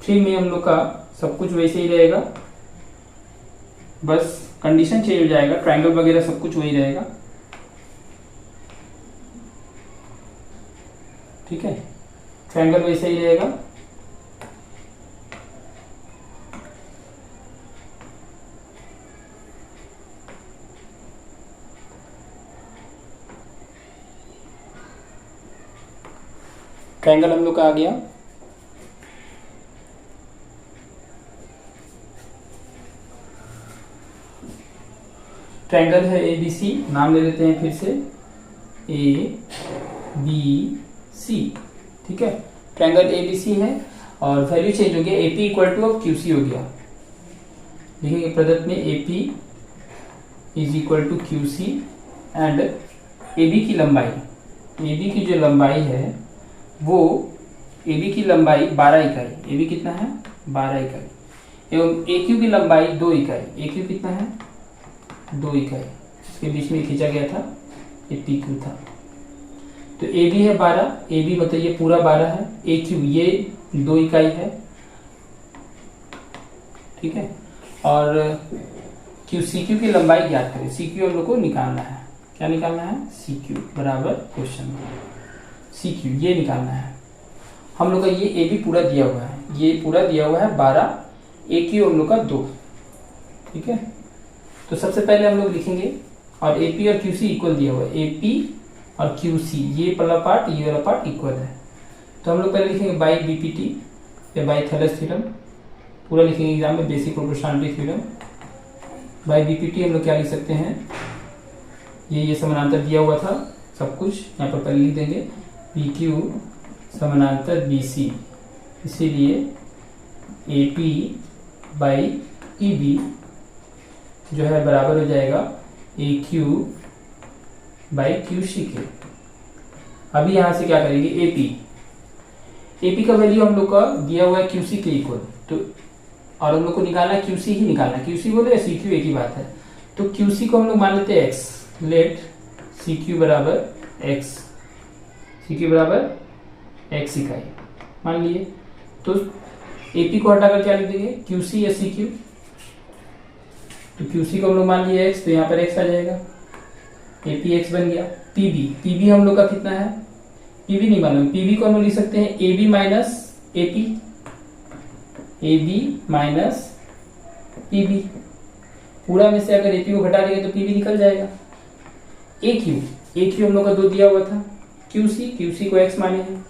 3 में हम लोग का सब कुछ वैसे ही रहेगा, बस कंडीशन चेंज हो जाएगा, ट्रायंगल वगैरह सब कुछ वही रहेगा। ठीक है, ट्रायंगल वैसे ही रहेगा। ट्रायंगल हम लोग का आ गया। ट्रायंगल है ABC, नाम ले लेते हैं फिर से ABC। ठीक है, ट्रायंगल ABC है और वैल्यू चेंज हो गया, AP इक्वल टू अब QC हो गया। लिखेंगे प्रदत्त में AP is equal to QC and AB की लंबाई, AB की जो लंबाई है वो AB की लंबाई 12 इकाई, AB कितना है 12 इकाई, एवं AQ की लंबाई 2 इकाई, AQ कितना है 2 इकाई, इसके बीच में खींचा गया था ये PQ था। तो AB है 12, AB मतलब ये पूरा 12 है, AQ ये 2 इकाई है। ठीक है, और CQ की लंबाई ज्ञात करें, CQ हम लोग को निकालना है, क्या निकालना है, CQ बराबर क्वेश्चन CQ ये निकालना है। हम लोग का ये AB पूरा दिया हुआ है, ये पूरा दिया हुआ है 12, AQ हम लोग का 2। ठीक है, तो सबसे पहले हम लोग लिखेंगे, और AP और QC इक्वल दिया हुआ है, AP और QC ये वाला पार्ट ये वाला पार्ट इक्वल है, तो हम लोग पहले लिखेंगे बाई BPT या बाई थेलेस थ्योरम, पूरा लिखेंगे एग्जाम में, basic proportionality theorem. By BPT हम लोग क्या लिख सकते हैं, ये समानांतर दिया हुआ था सब कुछ, यहाँ पर पहले लिख देंगे PQ समानांतर BC, इसीलिए AP बाई EB जो है बराबर हो जाएगा AQ बाई QC के। अभी यहां से क्या करेंगे, AP का वैल्यू हम लोग का दिया हुआ है QC के इक्वल, तो और हम लोग को निकालना है QC ही निकालना है, QC बोले या CQ एक ही बात है, तो QC को हम लोग मान लेते हैं X, लेट CQ बराबर X, CQ बराबर X इकाई, मान लिए। तो AP को हटाकर क्या लिख देंगे, QC या CQ। तो QC को हम लोग मान लिए x, तो यहाँ पर x आ जाएगा, AP x बन गया। PB हम लोग का कितना है, PB नहीं मालूम, PB को हम लोग लिख सकते हैं AB minus AP, AB minus PB। पूरा में से अगर AP को घटा देंगे तो PB निकल जाएगा। AQ हम लोग का 2 दिया हुआ था, QC को x माने हैं,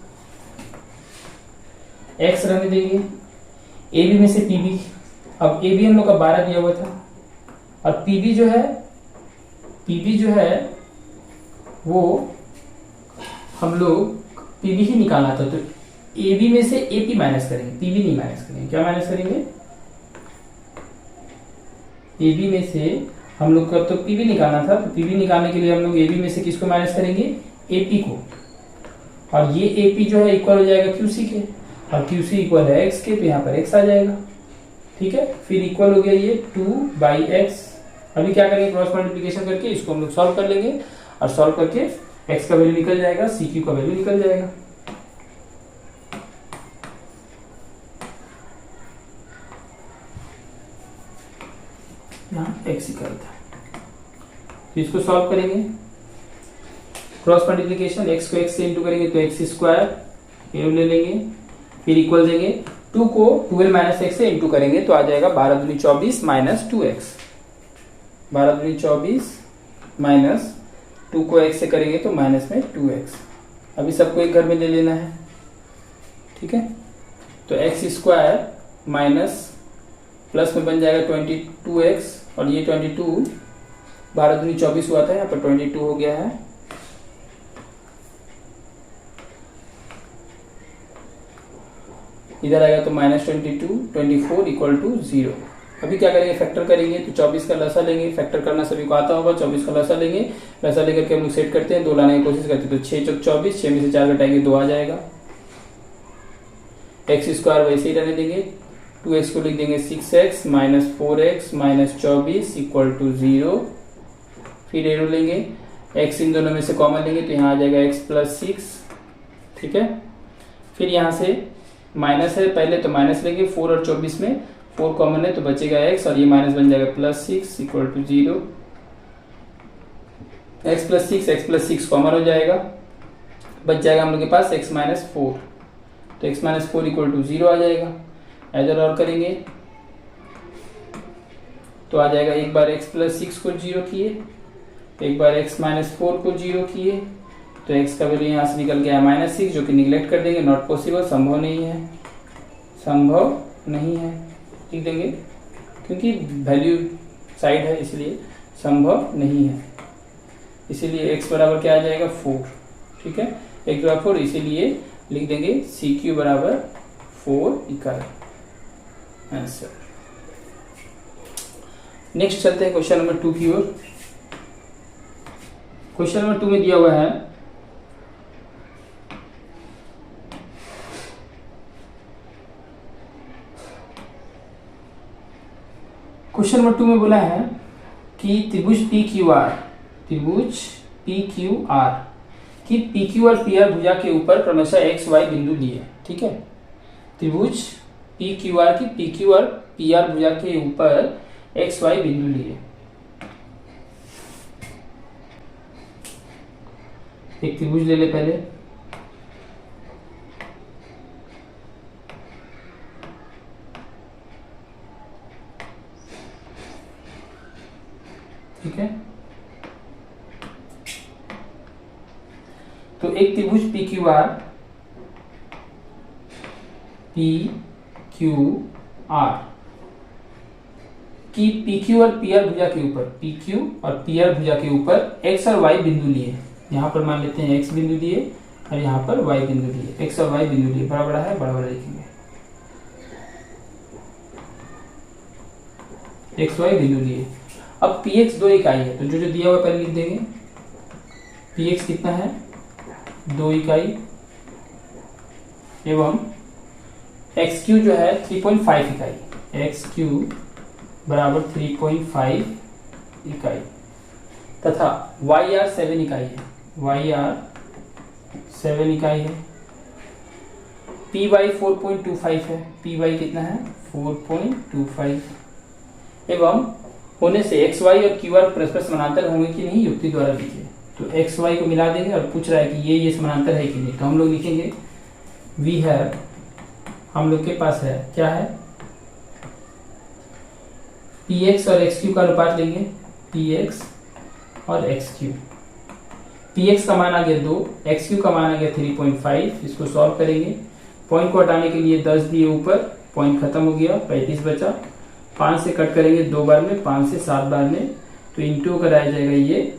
x रहने देंगे। AB में से PB, अब AB हम लोग का 12 दिया हुआ था, और PB जो है वो हम लोग PB ही निकालना था, तो AB में से AP माइनस करेंगे, PB नहीं माइनस करेंगे। क्या माइनस करेंगे, AB में से हम लोग का तो PB निकालना था, तो PB निकालने के लिए हम लोग AB में से किसको माइनस करेंगे, AP को। और ये AP जो है इक्वल हो जाएगा QC के, और QC इक्वल है x के, तो यहाँ पर x आ जाएगा। ठीक है, फिर इक्वल हो गया ये 2/x। अभी क्या करेंगे, क्रॉस मल्टीप्लिकेशन करके इसको हम लोग सॉल्व कर लेंगे, और सॉल्व करके x का वैल्यू निकल जाएगा, CQ का वैल्यू निकल जाएगा। यहाँ x इक्वल था, तो इसको सॉल्व करेंगे, क्रॉस मल्टीप्लिकेशन, x को x से इंटू करेंगे तो x स्क्वायर ले लेंगे, फिर इक्वल देंगे, 2 को 12 माइनस x से इंटू करेंगे तो आ जाएगा 12 दूनी 24 माइनस 2x, 12 दूनी 24 माइनस 2 को x से करेंगे तो माइनस में 2x। अभी सबको एक घर में ले लेना है। ठीक है, तो x स्क्वायर माइनस प्लस में बन जाएगा 22x, और ये 22 12 दूनी 24 हुआ था, यहाँ पर 22 हो गया है। इधर आएगा तो माइनस 24 इक्वल टू 0। अभी क्या करेंगे, फैक्टर करेंगे, तो 24 का लसा लेंगे, फैक्टर करना सभी को आता होगा, 24 का लसा लेंगे, लसा लेकर के हम लोग सेट करते हैं, 2 लाने की कोशिश करते हैं, तो 6 चौक 24, 6 में से 4 घटाएंगे 2 आ जाएगा। x स्क्वायर वैसे ही रहने देंगे, 2x को लिख देंगे 6x minus 4x minus 24 equal to 0। फिर एरो लेंगे, x इन दोनों में से कॉमन लेंगे तो यहाँ आ जाएगा x प्लस 6। ठीक है, फिर यहाँ से माइनस है, पहले तो माइनस लेंगे, 4 और 24 में 4 कॉमन है तो बचेगा x, और ये माइनस बन जाएगा plus 6 equal to 0। x plus 6 common हो जाएगा, बच जाएगा हम लोग के पास x माइनस 4, तो x माइनस 4 इक्वल टू 0 आ जाएगा। इधर और करेंगे तो आ जाएगा, एक बार x प्लस 6 को 0 किए, एक बार x माइनस 4 को 0 किए, तो x का वैल्यू यहाँ से निकल गया माइनस 6, जो कि निगलेक्ट कर देंगे, नॉट पॉसिबल, संभव नहीं है, संभव नहीं है लिख देंगे, क्योंकि वैल्यू साइड है इसलिए संभव नहीं है। इसीलिए x बराबर क्या आ जाएगा 4। ठीक है, 1 बराबर 4, इसीलिए लिख देंगे CQ बराबर 4 इकाई, आंसर। नेक्स्ट चलते हैं क्वेश्चन नंबर 2 की ओर। क्वेश्चन नंबर 2 में दिया हुआ है, क्वेश्चन नंबर 2 में बोला है कि त्रिभुज PQR कि PQ और PR भुजा के ऊपर क्रमशः XY बिंदु लिए। ठीक है, त्रिभुज PQR की PQ और PR भुजा के ऊपर XY बिंदु लिए। एक त्रिभुज ले ले पहले, ठीक है, तो एक त्रिभुज PQR की PQ और PR भुजा के ऊपर, PQ और PR भुजा के ऊपर X और Y बिंदु लिए। यहाँ पर मान लेते हैं X बिंदु लिए और यहाँ पर Y बिंदु लिए, X और Y बिंदु लिए, बड़ा बड़ा है, बड़ा बड़ा लिखेंगे, XY बिंदु लिए। अब PX 2 इकाई है, तो जो जो दिया हुआ पहले लिख देंगे, PX कितना है 2 इकाई, एवं XQ जो है 3.5 इकाई, XQ बराबर 3.5 इकाई, तथा YR 7 इकाई है, YR 7 इकाई है। पी वाई 4.25 है, पी वाई कितना है 4.25 एवं होने से एक्स वाई और क्यू आर परस्पर समानांतर होंगे कि नहीं युक्ति द्वारा लिखिए। तो एक्स वाई को मिला देंगे और पूछ रहा है कि ये समानांतर है कि नहीं, तो हम लोग लिखेंगे वी हैव, हम लोग के पास है क्या है पी एक्स और एक्स क्यू का अनुपात लेंगे, पी एक्स और एक्स क्यू। पी एक्स का मान आ गया 2, एक्स क्यू का मान आ गया 3.5। इसको सॉल्व करेंगे, पॉइंट को हटाने के लिए 10 दिए ऊपर, पॉइंट खत्म हो गया, 35 बचा। 5 से कट करेंगे 2 बार में, 5 से 7 बार में, तो इंटू कराया जाएगा ये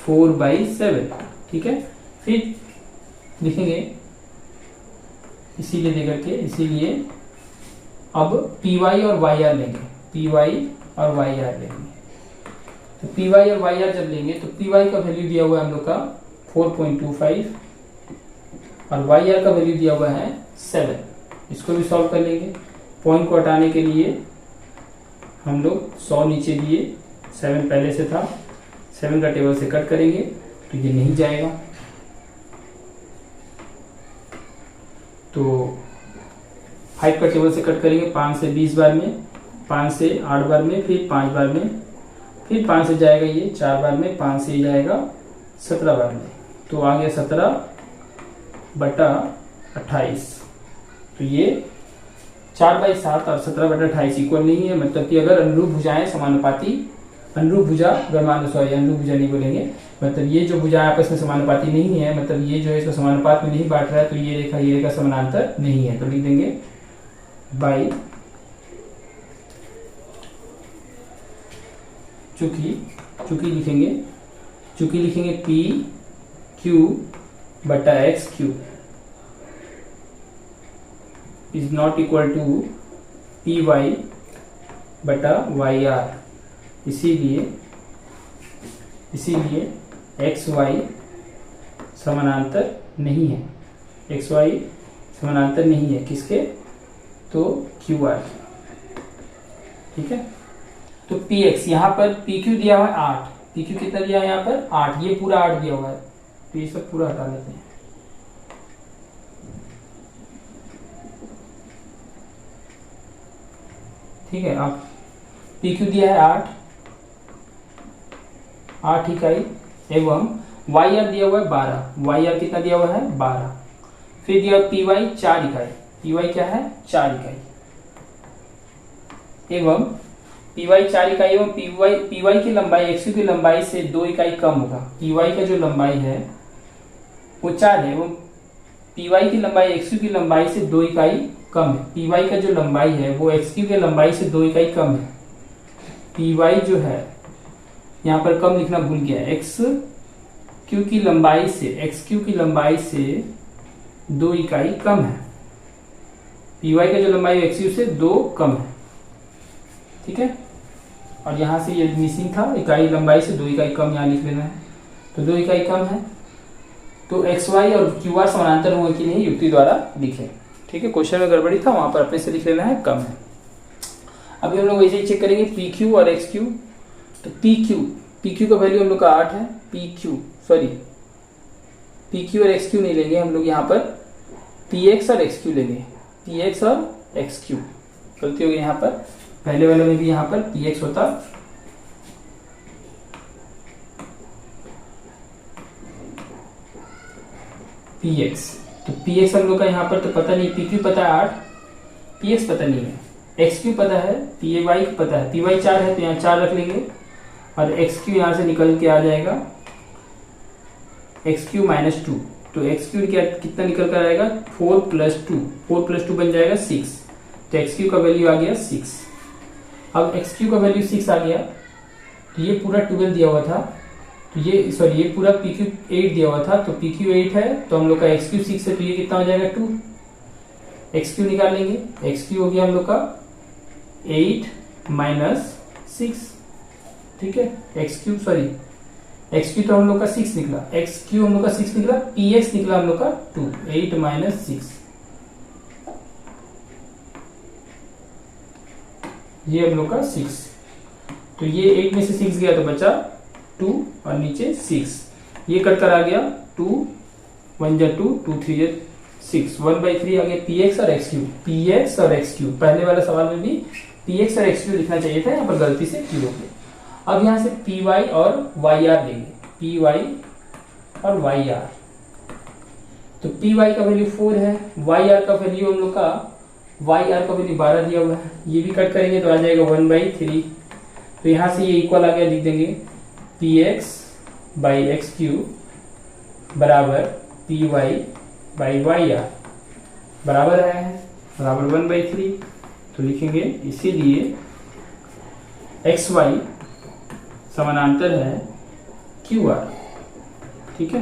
4/7। ठीक है, फिर लिखेंगे इसीलिए देकर के, इसीलिए अब पी वाई और वाई आर लेंगे, पी वाई और वाई आर लेंगे। तो पी वाई और वाई आर जब लेंगे तो पी वाई का वैल्यू दिया हुआ है हम लोग का 4.25 और वाई आर का वैल्यू दिया हुआ है 7। इसको भी सॉल्व कर लेंगे, पॉइंट को हटाने के लिए हम लोग 100 नीचे दिए, 7 पहले से था, 7 का टेबल से कट करेंगे तो ये नहीं जाएगा। तो 5 का टेबल से कट करेंगे 5 से 20 बार में, 5 से 8 बार में, फिर 5 बार में, फिर 5 से जाएगा ये 4 बार में, 5 से जाएगा 17 बार में, तो आ गया 17/28। तो ये 4/7 और 17/28 इक्वल नहीं है, मतलब कि अगर अनुरूप भुजाएं समानुपाती, अनुरूप भुजा अगर मान लो, सॉरी अनुरूप भुजा नहीं बोलेंगे, मतलब ये जो भुजाएं आपस में समानुपाती नहीं है, मतलब ये जो है इसको समानुपात में नहीं बांट रहा है, तो ये रेखा समानांतर नहीं है। तो लिख देंगे बाई चूंकि लिखेंगे पी क्यू बटा X Q is not equal to P Y बटा वाई आर। इसीलिए एक्स वाई समानांतर नहीं है, एक्स वाई समानांतर नहीं है किसके, तो क्यू आर। ठीक है, तो पी एक्स यहाँ पर पी क्यू दिया हुआ है 8, पी क्यू कितना दिया है यहाँ पर 8, ये पूरा 8 दिया हुआ है, तो ये सब पूरा हटा लेते हैं। ठीक है, अब पी क्यू दिया है 8 इकाई एवं वाई आर दिया हुआ है 12, वाई आर कितना दिया हुआ है 12। फिर दिया पी वाई 4 इकाई, पी वाई क्या है 4 इकाई एवं पी वाई 4 इकाई एवं पी वाई की लंबाई एक्स की लंबाई से 2 इकाई कम होगा। पी वाई का जो लंबाई है वो 4 है एवं पी वाई की लंबाई एक्स की लंबाई से 2 इकाई कम है। पी वाई का जो लंबाई है वो एक्स की लंबाई से 2 इकाई कम है। पी वाई जो है यहाँ पर कम लिखना भूल गया, एक्स क्यू की लंबाई से 2 इकाई कम है। पी वाई का जो लंबाई एक्स क्यू से 2 कम है। ठीक है, और यहाँ से ये मिसिंग था, इकाई लंबाई से 2 इकाई कम, यहाँ लिख लेना है, तो 2 इकाई कम है। तो एक्स वाई और क्यू आर समानांतर होंगे कि नहीं युक्ति द्वारा लिखें। ठीक है, क्वेश्चन में गड़बड़ी था, वहां पर अपने से लिख लेना है कम है। अभी हम लोग वैसे ही चेक करेंगे पी क्यू और एक्स क्यू। तो पी क्यू का वैल्यू हम लोग का 8 है, पी क्यू और एक्स क्यू नहीं लेंगे हम लोग, यहाँ पर पी एक्स और एक्स क्यू लेंगे, पी एक्स और एक्स क्यू। गलती हो गई यहाँ पर, पहले वाले में भी यहाँ पर पी एक्स होता, पी एक्स। तो पी एक्स हम लोग का यहाँ पर तो पता नहीं, पी क्यू पता है 8, पी एक्स पता नहीं है, एक्स क्यू पता है, पी वाई पता है, पी वाई 4 है तो यहाँ 4 रख लेंगे और एक्स क्यू यहाँ से निकल के आ जाएगा एक्स क्यू -2। तो एक्स क्यू कितना निकल कर आएगा 4 + 2 बन जाएगा 6। तो एक्स क्यू का वैल्यू आ गया 6। अब एक्स क्यू का वैल्यू 6 आ गया, तो ये पूरा 12 दिया हुआ था, तो ये पूरा पी क्यू 8 दिया हुआ था, तो पी क्यू 8 है तो हम लोग का एक्स क्यू 6 है, तो ये कितना हो जाएगा 2। एक्स क्यू निकाल लेंगे, एक्स क्यू हो गया हम लोग का 8 - 6। ठीक है, एक्स क्यू तो हम लोग का 6 निकला, एक्स क्यू हम लोग का 6 निकला, पी एक्स निकला हम लोग का 2, 8 - 6, ये हम लोग का 6। तो ये 8 में से 6 गया तो बचा 2 और नीचे 6, ये कट कर आ गया 2 1 जा 2 2 3 जा 6 1/3 आ गया पी एक्स और एक्स क्यूब, पी एक्स और एक्स क्यूब। पहले वाले सवाल में भी पी एक्स और एक्स क्यूब लिखना चाहिए था, यहाँ पर गलती से क्यूब हो गया। अब यहाँ से पी वाई और वाई आर लेंगे, पी वाई और वाई आर। तो पी वाई का वैल्यू 4 है, वाई आर का वैल्यू हम लोग का वाई आर का वैल्यू 12 दिया हुआ है। ये भी कट करेंगे तो आ जाएगा 1/3। तो यहाँ से ये इक्वल आ गया, लिख देंगे P X by X cube बराबर P Y by Y R बराबर है बराबर 1/3। तो लिखेंगे इसीलिए एक्स वाई समानांतर है क्यू आर। ठीक है,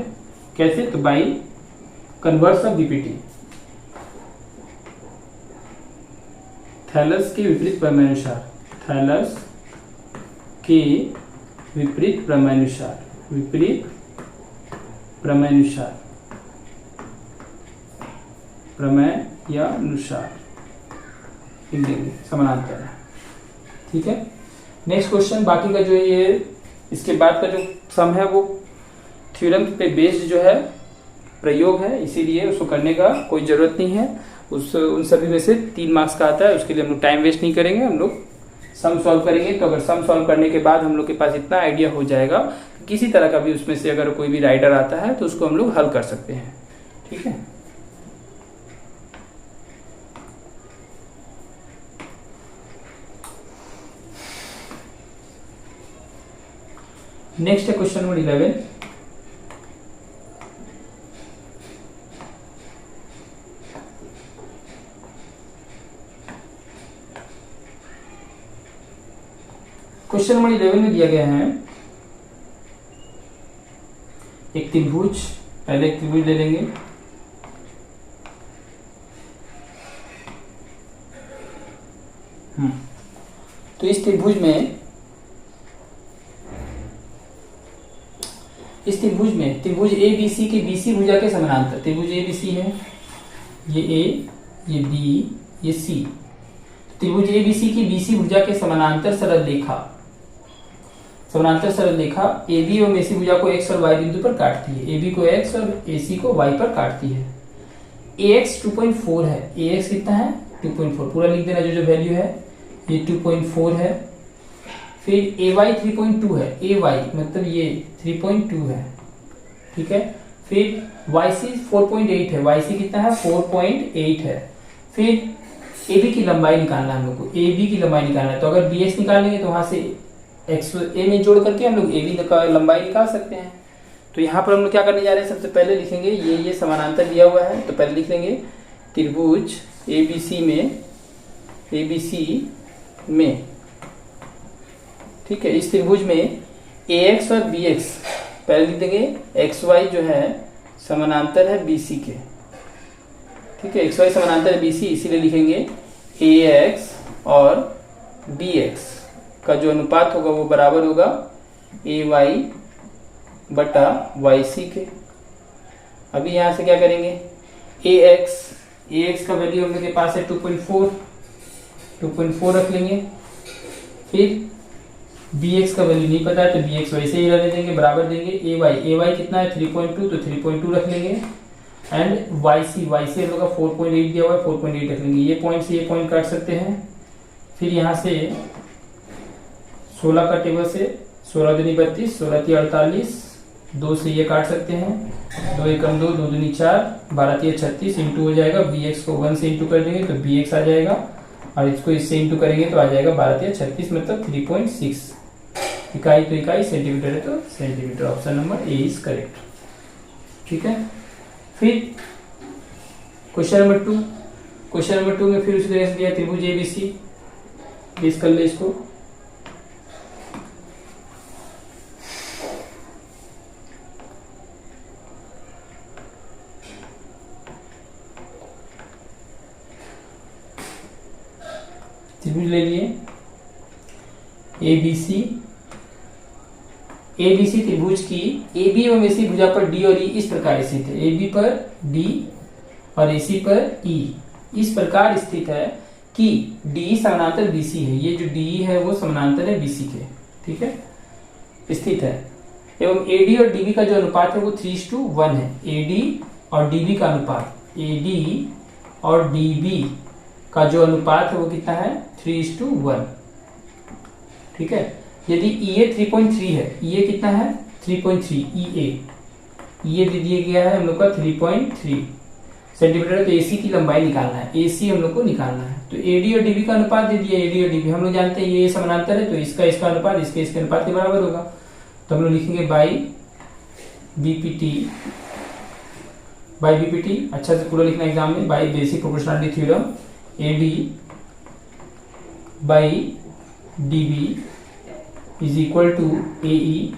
कैसे? तो by converse of BPT, Thales के विपरीत प्रमेयानुसार, थैलस के विपरीत प्रमेयानुसार, विपरीत प्रमेयानुसार, प्रमेयानुसार लिख देंगे, समानांतर है। ठीक है, नेक्स्ट क्वेश्चन। बाकी का जो ये इसके बाद का जो सम है वो थ्योरम पे बेस्ड जो है प्रयोग है, इसीलिए उसको करने का कोई जरूरत नहीं है। उन सभी में से 3 मार्क्स का आता है, उसके लिए हम लोग टाइम वेस्ट नहीं करेंगे, हम लोग सम सॉल्व करेंगे। तो अगर सम सॉल्व करने के बाद हम लोग के पास इतना आइडिया हो जाएगा, किसी तरह का भी उसमें से अगर कोई भी राइडर आता है तो उसको हम लोग हल कर सकते हैं। ठीक है, नेक्स्ट है क्वेश्चन नंबर 11। क्वेश्चन नंबर 11 में दिया गया है एक त्रिभुज। पहले एक त्रिभुज ले लेंगे, तो इस त्रिभुज में त्रिभुज ए बी सी की बीसी भुजा के समानांतर, त्रिभुज ए बी सी है, ये ए, ये बी, ये सी। त्रिभुज ए बी सी की बीसी भुजा के समानांतर सरल रेखा ए बी एवं एसी भुजा को एक्स और वाई बिंदु पर काटती है। ए बी को एक्स और एसी को वाई पर काटती है। ए एक्स 2.4 है, ए एक्स कितना है 2.4, पूरा लिख देना जो वैल्यू है, ये 2.4 है। फिर ए वाई 3.2 है, ए वाई मतलब ये 3.2 है। ठीक है, फिर वाई सी 4.8 है, वाई सी कितना है 4.8 है। फिर ए बी की लंबाई निकालना है हम लोग को, ए बी की लंबाई निकालना है। तो अगर बी एक्स निकालेंगे तो वहां से एक्स ए में जोड़ करके हम लोग ए बी का लंबाई निकाल सकते हैं। तो यहाँ पर हम लोग क्या करने जा रहे हैं, सबसे पहले लिखेंगे ये समानांतर दिया हुआ है, तो पहले लिख लेंगे त्रिभुज ए बी सी में, ठीक है, इस त्रिभुज में ए एक्स और बी एक्स, पहले लिख देंगे एक्स वाई जो है समानांतर है बी सी के। ठीक है, एक्स वाई समानांतर है बी सी, इसीलिए लिखेंगे ए एक्स और बी एक्स का जो अनुपात होगा वो बराबर होगा ए वाई बटा वाई सी के। अभी यहां से क्या करेंगे, ए एक्स का वैल्यू हम लोग के पास है 2.4 रख लेंगे। फिर बी एक्स का वैल्यू नहीं पता है तो बी एक्स वैसे ही रहने देंगे, बराबर देंगे ए वाई कितना है 3.2, तो 3.2 रख लेंगे। एंड वाई सी हम लोग का 4.8 दिया हुआ है, 4.8 रख लेंगे। ये पॉइंट से ये पॉइंट काट सकते हैं। फिर यहाँ से 16 का टेबल से 16 दूनी 32, 16 × 48, 2 से ये काट सकते हैं, 2 एकम 2, 2 दूनी 4, 12 × 36 इंटू हो जाएगा। बी एक्स को 1 से इंटू कर देंगे तो बी एक्स आ जाएगा, और इसको इससे इंटू करेंगे तो आ जाएगा 12 × 36 मतलब 3.6। इकाई तो इकाई, सेंटीमीटर है तो centimetre. Option number A is correct. ठीक है, फिर क्वेश्चन नंबर 2 में फिर उसी तरह से दिया त्रिभुज ए बी सी, बेस कर ले इसको। त्रिभुज ले लिए ए बी सी त्रिभुज की ए बी एवं एसी भुजा पर डी और ई इस प्रकार स्थित है। ए बी पर डी और एसी पर ई इस प्रकार स्थित है कि डी समानांतर बीसी है। ये जो डी है वो समानांतर है बीसी के, ठीक है, स्थित है। एवं एडी और डीबी का जो अनुपात है वो 3:1 है। एडी और डीबी का अनुपात AD और DB का जो अनुपात है वो कितना है 3:1। ठीक है, यदि EA 3.3 है, EA कितना है 3.3, EA दे दिया गया है हम लोग का 3.3 सेंटीमीटर। तो AC की लंबाई निकालना है, AC हम लोग को निकालना है। तो AD और DB का अनुपात दे दिया, AD और DB हम लोग जानते हैं ये समानांतर है, तो इसका अनुपात इसके अनुपात के बराबर होगा। तो हम लोग लिखेंगे बाई BPT, अच्छा से पूरा लिखना एग्जाम में, by basic proportionality theorem, AD by DB is equal to AE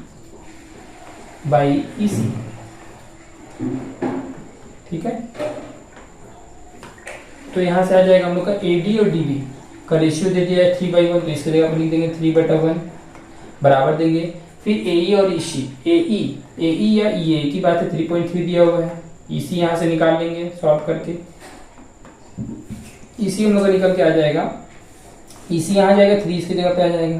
by EC। ठीक है, तो यहां से आ जाएगा हम लोग का AD और DB का रेशियो दे दिया है 3/1, तो इसके जगह पर लिख देंगे 3/1 बराबर देंगे। फिर AE और EC, AE या EA की बात है 3.3 दिया हुआ है, EC यहां से निकाल लेंगे सॉल्व करके। EC हम लोग का निकल के आ जाएगा, EC यहाँ आ जाएगा 3 इसकी जगह पे आ जाएगा,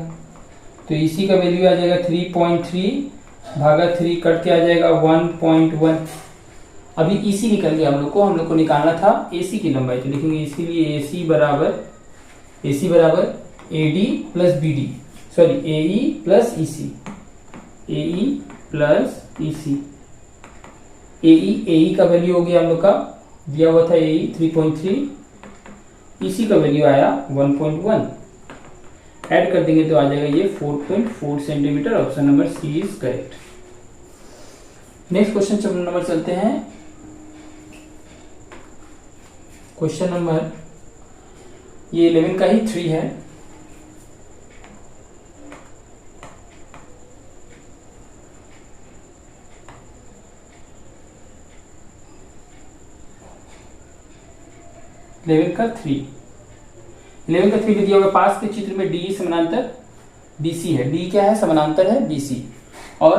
तो EC का वैल्यू आ जाएगा 3.3 भागा 3 कट के आ जाएगा 1.1। अभी EC निकल गया हम लोग को निकालना था AC की लंबाई, तो लिखेंगे इसीलिए AC बराबर AD plus BD, sorry AE plus EC, AE plus EC। AE का वैल्यू हो गया हम लोग का दिया हुआ था AE 3.3, EC का वैल्यू आया 1.1, ऐड कर देंगे तो आ जाएगा ये 4.4 centimetre. Option number C is correct. Next question number चलते हैं, क्वेश्चन नंबर ये 11 का ही 3 है। इलेवन का थ्री दिया होगा, पास के चित्र में DE समानांतर BC है, D क्या है समानांतर है BC, और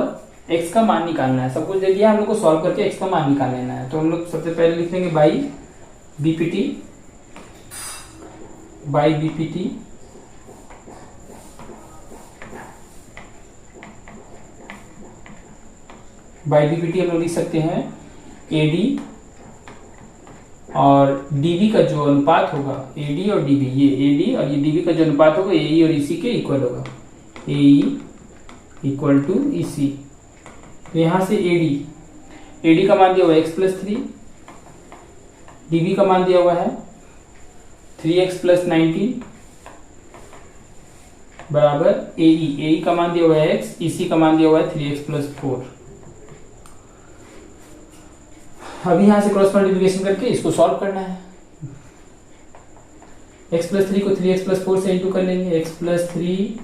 x का मान निकालना है। सब कुछ दे दिया हम लोग को, सॉल्व करके x का मान निकाल लेना है। तो हम लोग सबसे पहले लिख लेंगे बाई BPT हम लोग लिख सकते हैं AD और DB का जो अनुपात होगा, AD और DB, ये AD और ये DB का जो अनुपात होगा AE और EC के इक्वल होगा, AE इक्वल टू EC। तो यहां से AD का मान दिया हुआ है x+3, DB का मान दिया हुआ है 3x + 19 बराबर AE का मान दिया हुआ है x, EC का मान दिया हुआ है 3x + 4। अभी यहां से क्रॉस मल्टीप्लिकेशन करके इसको सॉल्व करना है। x+3 को 3x + 4 से इंटू कर लेंगे, x+3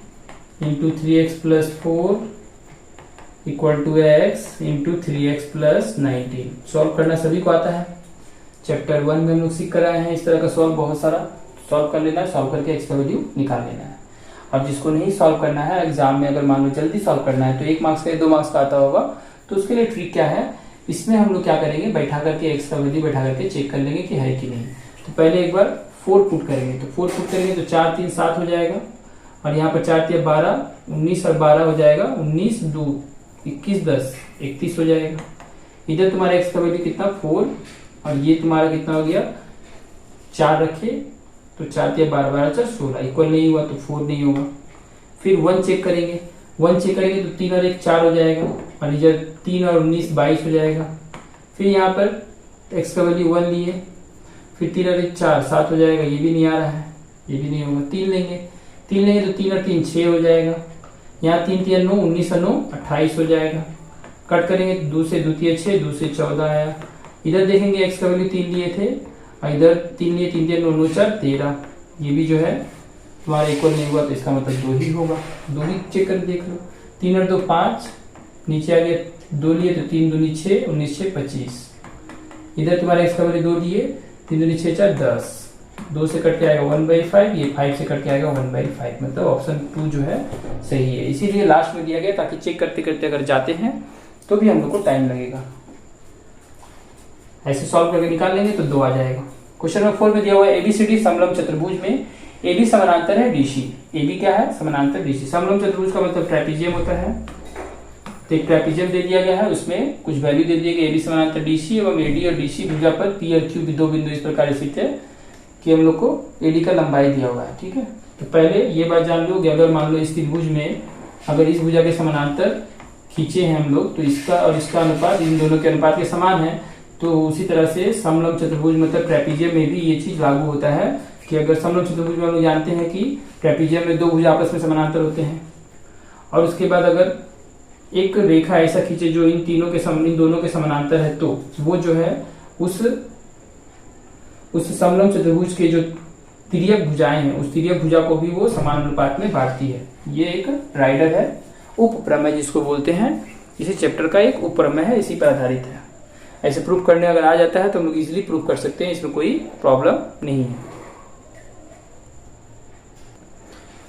into 3x + 4 equal to x into 3x + 19। Solve करना सभी को आता है, चैप्टर 1 में हम लोग सीख कर आए हैं। इस तरह का सॉल्व बहुत सारा सॉल्व कर लेना है, सॉल्व करके x का वैल्यू निकाल लेना है। अब जिसको नहीं सॉल्व करना है, एग्जाम में अगर मान लो जल्दी सॉल्व करना है तो 1 मार्क्स का 2 मार्क्स का आता होगा, तो उसके लिए ट्रिक क्या है, इसमें हम लोग क्या करेंगे, बैठा करके x का वैल्यू बैठा करके चेक कर लेंगे कि है कि नहीं। तो पहले एक बार 4 पुट करेंगे, तो 4 पुट करेंगे तो 4 3 7 हो जाएगा, और यहाँ पर 4 3 12 19 और 12 हो जाएगा 19 2 21 10 31 हो जाएगा। इधर तुम्हारा x का वैल्यू कितना 4, और ये तुम्हारा कितना हो गया 4 रखे, तो 4 3 12 12 4 16 इक्वल नहीं हुआ तो 4 नहीं होगा। फिर 1 चेक करेंगे, तो 3 और 1 4 हो जाएगा, और इधर 3 और 19 22 हो जाएगा। फिर यहाँ पर x का वैल्यू 1 लिए, फिर 3 और 1 4 7 हो जाएगा, ये भी नहीं आ रहा है, ये भी नहीं होगा। 3 लेंगे तो 3 और 3 6 हो जाएगा, यहाँ 3 3 9 19 और 9 28 हो जाएगा। कट करेंगे तो 2 से 2 3 6 2 से 14 आया। इधर देखेंगे x का वैल्यू 3 लिए थे, और इधर 3 लिए, 3 3 9 9 4 13, ये भी जो है तुम्हारा इक्वल नहीं हुआ, तो इसका मतलब 2 ही होगा। 2 ही चेक कर देख लो, 3 और 2 5, नीचे आ गया 2 लिए तो 3 दूनी 6 19 6 25। इधर तुम्हारा x का वैल्यू 2 लिए, 3 दूनी 6 4 10, 2 से कट के आएगा 1/5, ये 5 से कट के आएगा 1/5, मतलब ऑप्शन 2 जो है सही है। इसीलिए लास्ट में दिया गया ताकि चेक करते करते अगर जाते हैं तो भी हम लोग को टाइम लगेगा। ऐसे सॉल्व करके निकाल लेंगे तो 2 आ जाएगा। क्वेश्चन नंबर 4 में दिया हुआ है ABCD समलंब चतुर्भुज में AB समानांतर है DC। AB क्या है समानांतर DC। समलंब चतुर्भुज का मतलब ट्रेपीजियम होता है, तो एक ट्रेपीजियम दे दिया गया है, उसमें कुछ वैल्यू दे दिया गया, एबी समानांतर डीसी एवं एडी और डीसी भुजा पर पी और क्यू भी दो बिंदु इस प्रकार स्थित है कि हम लोग को एडी का लंबाई दिया हुआ है। ठीक है, तो पहले ये बात जान लो कि अगर मान लो इस त्रिभुज में अगर इस भुजा के समानांतर खींचे हैं हम लोग, तो इसका और इसका अनुपात इन दोनों के अनुपात के समान है, तो उसी तरह से समलंब चतुर्भुज मतलब ट्रेपीजियम में भी ये चीज लागू होता है कि अगर समलंब चतुर्भुज में हम लोग जानते हैं कि ट्रेपीजियम में दो भुजा आपस में समानांतर होते हैं, और उसके बाद अगर एक रेखा ऐसा खींचे जो इन दोनों के समानांतर है, तो वो जो है उस समलंब चतुर्भुज के जो तिर्यक भुजाएं हैं उस तिर्यक भुजा को भी वो समान अनुपात में बांटती है। ये एक राइडर है, उपप्रमेय जिसको बोलते हैं, इसी चैप्टर का एक उपप्रमेय है, इसी पर आधारित है। ऐसे प्रूफ करने अगर आ जाता है तो हम लोग इजिली प्रूफ कर सकते हैं, इसमें कोई प्रॉब्लम नहीं है।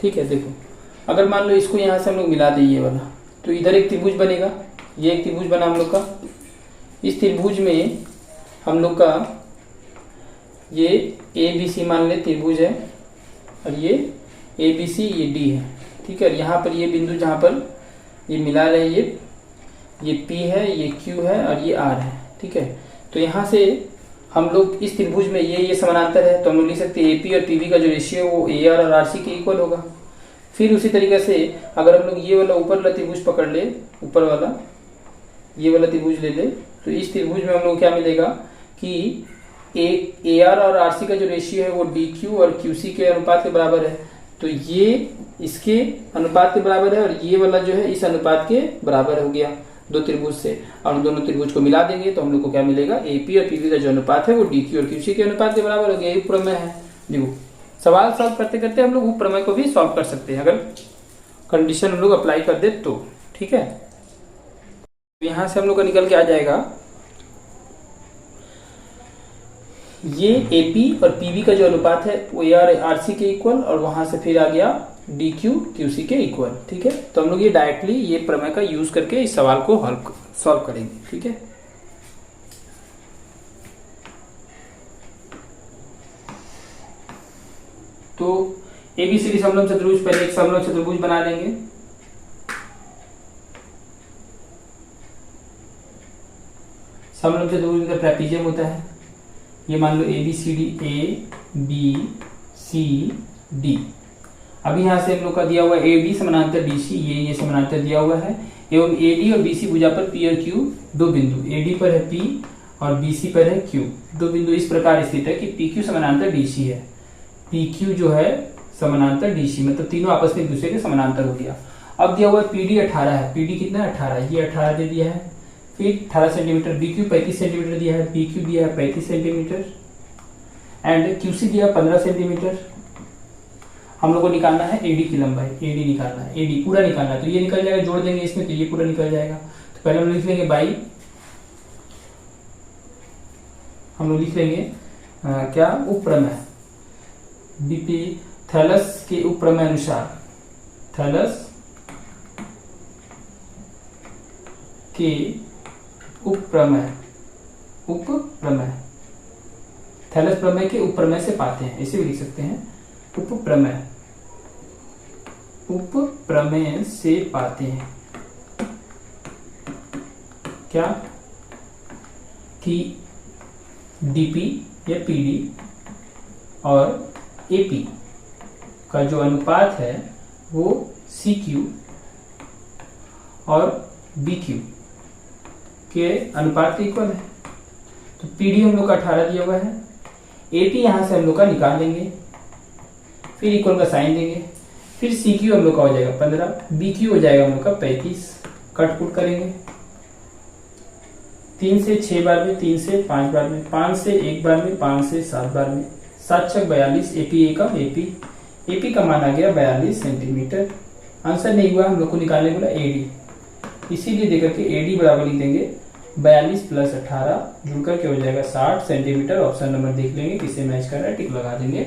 ठीक है, देखो अगर मान लो इसको यहां से हम लोग मिला दें ये वाला, तो इधर एक त्रिभुज बनेगा, ये एक त्रिभुज बना हम लोग का। इस त्रिभुज में हम लोग का ये ए बी सी मान ले त्रिभुज है, और ये ए बी सी ये डी है। ठीक है, यहाँ पर ये बिंदु जहां पर ये मिला रहे ये पी है, ये क्यू है और ये आर है। ठीक है, तो यहाँ से हम लोग इस त्रिभुज में ये समानांतर है, तो हम लोग लिख सकते हैं एपी और पीबी का जो रेशियो है वो ए आर और आर सी के इक्वल होगा। फिर उसी तरीके से अगर हम लोग ये वाला ऊपर वाला त्रिभुज पकड़ ले, ऊपर वाला ये वाला त्रिभुज ले ले, तो इस त्रिभुज में हम लोग क्या मिलेगा कि ए आर और आर सी का जो रेशियो है वो डी क्यू और क्यू सी के अनुपात के बराबर है, तो ये इसके अनुपात के बराबर है और ये वाला जो है इस अनुपात के बराबर हो गया दो त्रिभुज से, और दोनों त्रिभुज को मिला देंगे तो हम लोग को क्या मिलेगा, एपी और पीबी का जो अनुपात है वो डी क्यू और क्यू सी के अनुपात के बराबर हो गया। ये प्रमेय है। देखो सवाल सॉल्व करते करते हम लोग उप प्रमेय को भी सॉल्व कर सकते हैं अगर कंडीशन हम लोग अप्लाई कर दे तो। ठीक है, यहां से हम लोग का निकल के आ जाएगा ये एपी और पीबी का जो अनुपात है वो आर सी के इक्वल, और वहां से फिर आ गया डी क्यू क्यू सी के इक्वल। ठीक है, तो हम लोग ये डायरेक्टली ये प्रमेय का यूज करके इस सवाल को सॉल्व करेंगे। ठीक है, तो एबीसीडी समलंब चतुर्भुज, पहले एक समलंब चतुर्भुज बना लेंगे। समलंब चतुर्भुज का ट्रेपीजियम होता है, ये मान लो ABCD, A B C D. अभी यहां से हम लोग का दिया हुआ ए बी समानांतर डीसी, ये समानांतर दिया हुआ है, एवं एडी और बीसी भुजा पर पी और क्यू दो बिंदु, एडी पर है पी और बीसी पर है क्यू, दो बिंदु इस प्रकार स्थित है कि पी क्यू समानांतर डीसी है। पी क्यू जो है समानांतर डीसी, मतलब तीनों आपस में एक दूसरे के समानांतर हो गया। अब दिया हुआ है पीडी 18 है, पीडी कितना है 18, ये 18 दे दिया है। फिर 18 सेंटीमीटर, बी क्यू 35 सेंटीमीटर दिया है, पी क्यू दिया है 35 सेंटीमीटर एंड क्यूसी दिया 15 सेंटीमीटर। हम लोग को निकालना है एडी की लंबाई, एडी निकालना है, एडी पूरा निकालना है, तो ये निकल जाएगा, जोड़ देंगे इसमें तो ये पूरा निकल जाएगा। तो पहले हम लोग लिख लेंगे बाई, हम लोग लिख लेंगे क्या, उपप्रमेय, बीपी थैलस के उपप्रमेय अनुसार, थैलस के उपप्रमेय, उपप्रमेय थैलस प्रमेय के उपप्रमेय से पाते हैं, इसे भी लिख सकते हैं उपप्रमेय, उपप्रमेय से पाते हैं क्या कि डीपी या पीडी और एपी का जो अनुपात है वो सी क्यू और बी क्यू के अनुपात के इक्वल है। तो पीडी हम लोग का 18 दिया हुआ है, एपी यहां से हम लोग का निकाल लेंगे, फिर इक्वल का साइन देंगे, फिर सी क्यू हम लोग का हो जाएगा 15, बी क्यू हो जाएगा हम लोग का 35, कट कुट करेंगे 3 से 6 बार में, 3 से 5 बार में, 5 से 1 बार में, 5 से 7 बार में, 7 छक 42, एपी का एपी का मान आ गया 42 सेंटीमीटर। आंसर नहीं हुआ, हम लोग को निकालने बोला एडी, इसीलिए देकर के एडी बराबर लिख देंगे 42 प्लस 18 जुड़कर के हो जाएगा 60 सेंटीमीटर। ऑप्शन नंबर देख लेंगे किसे मैच कर रहा है, टिक लगा देंगे।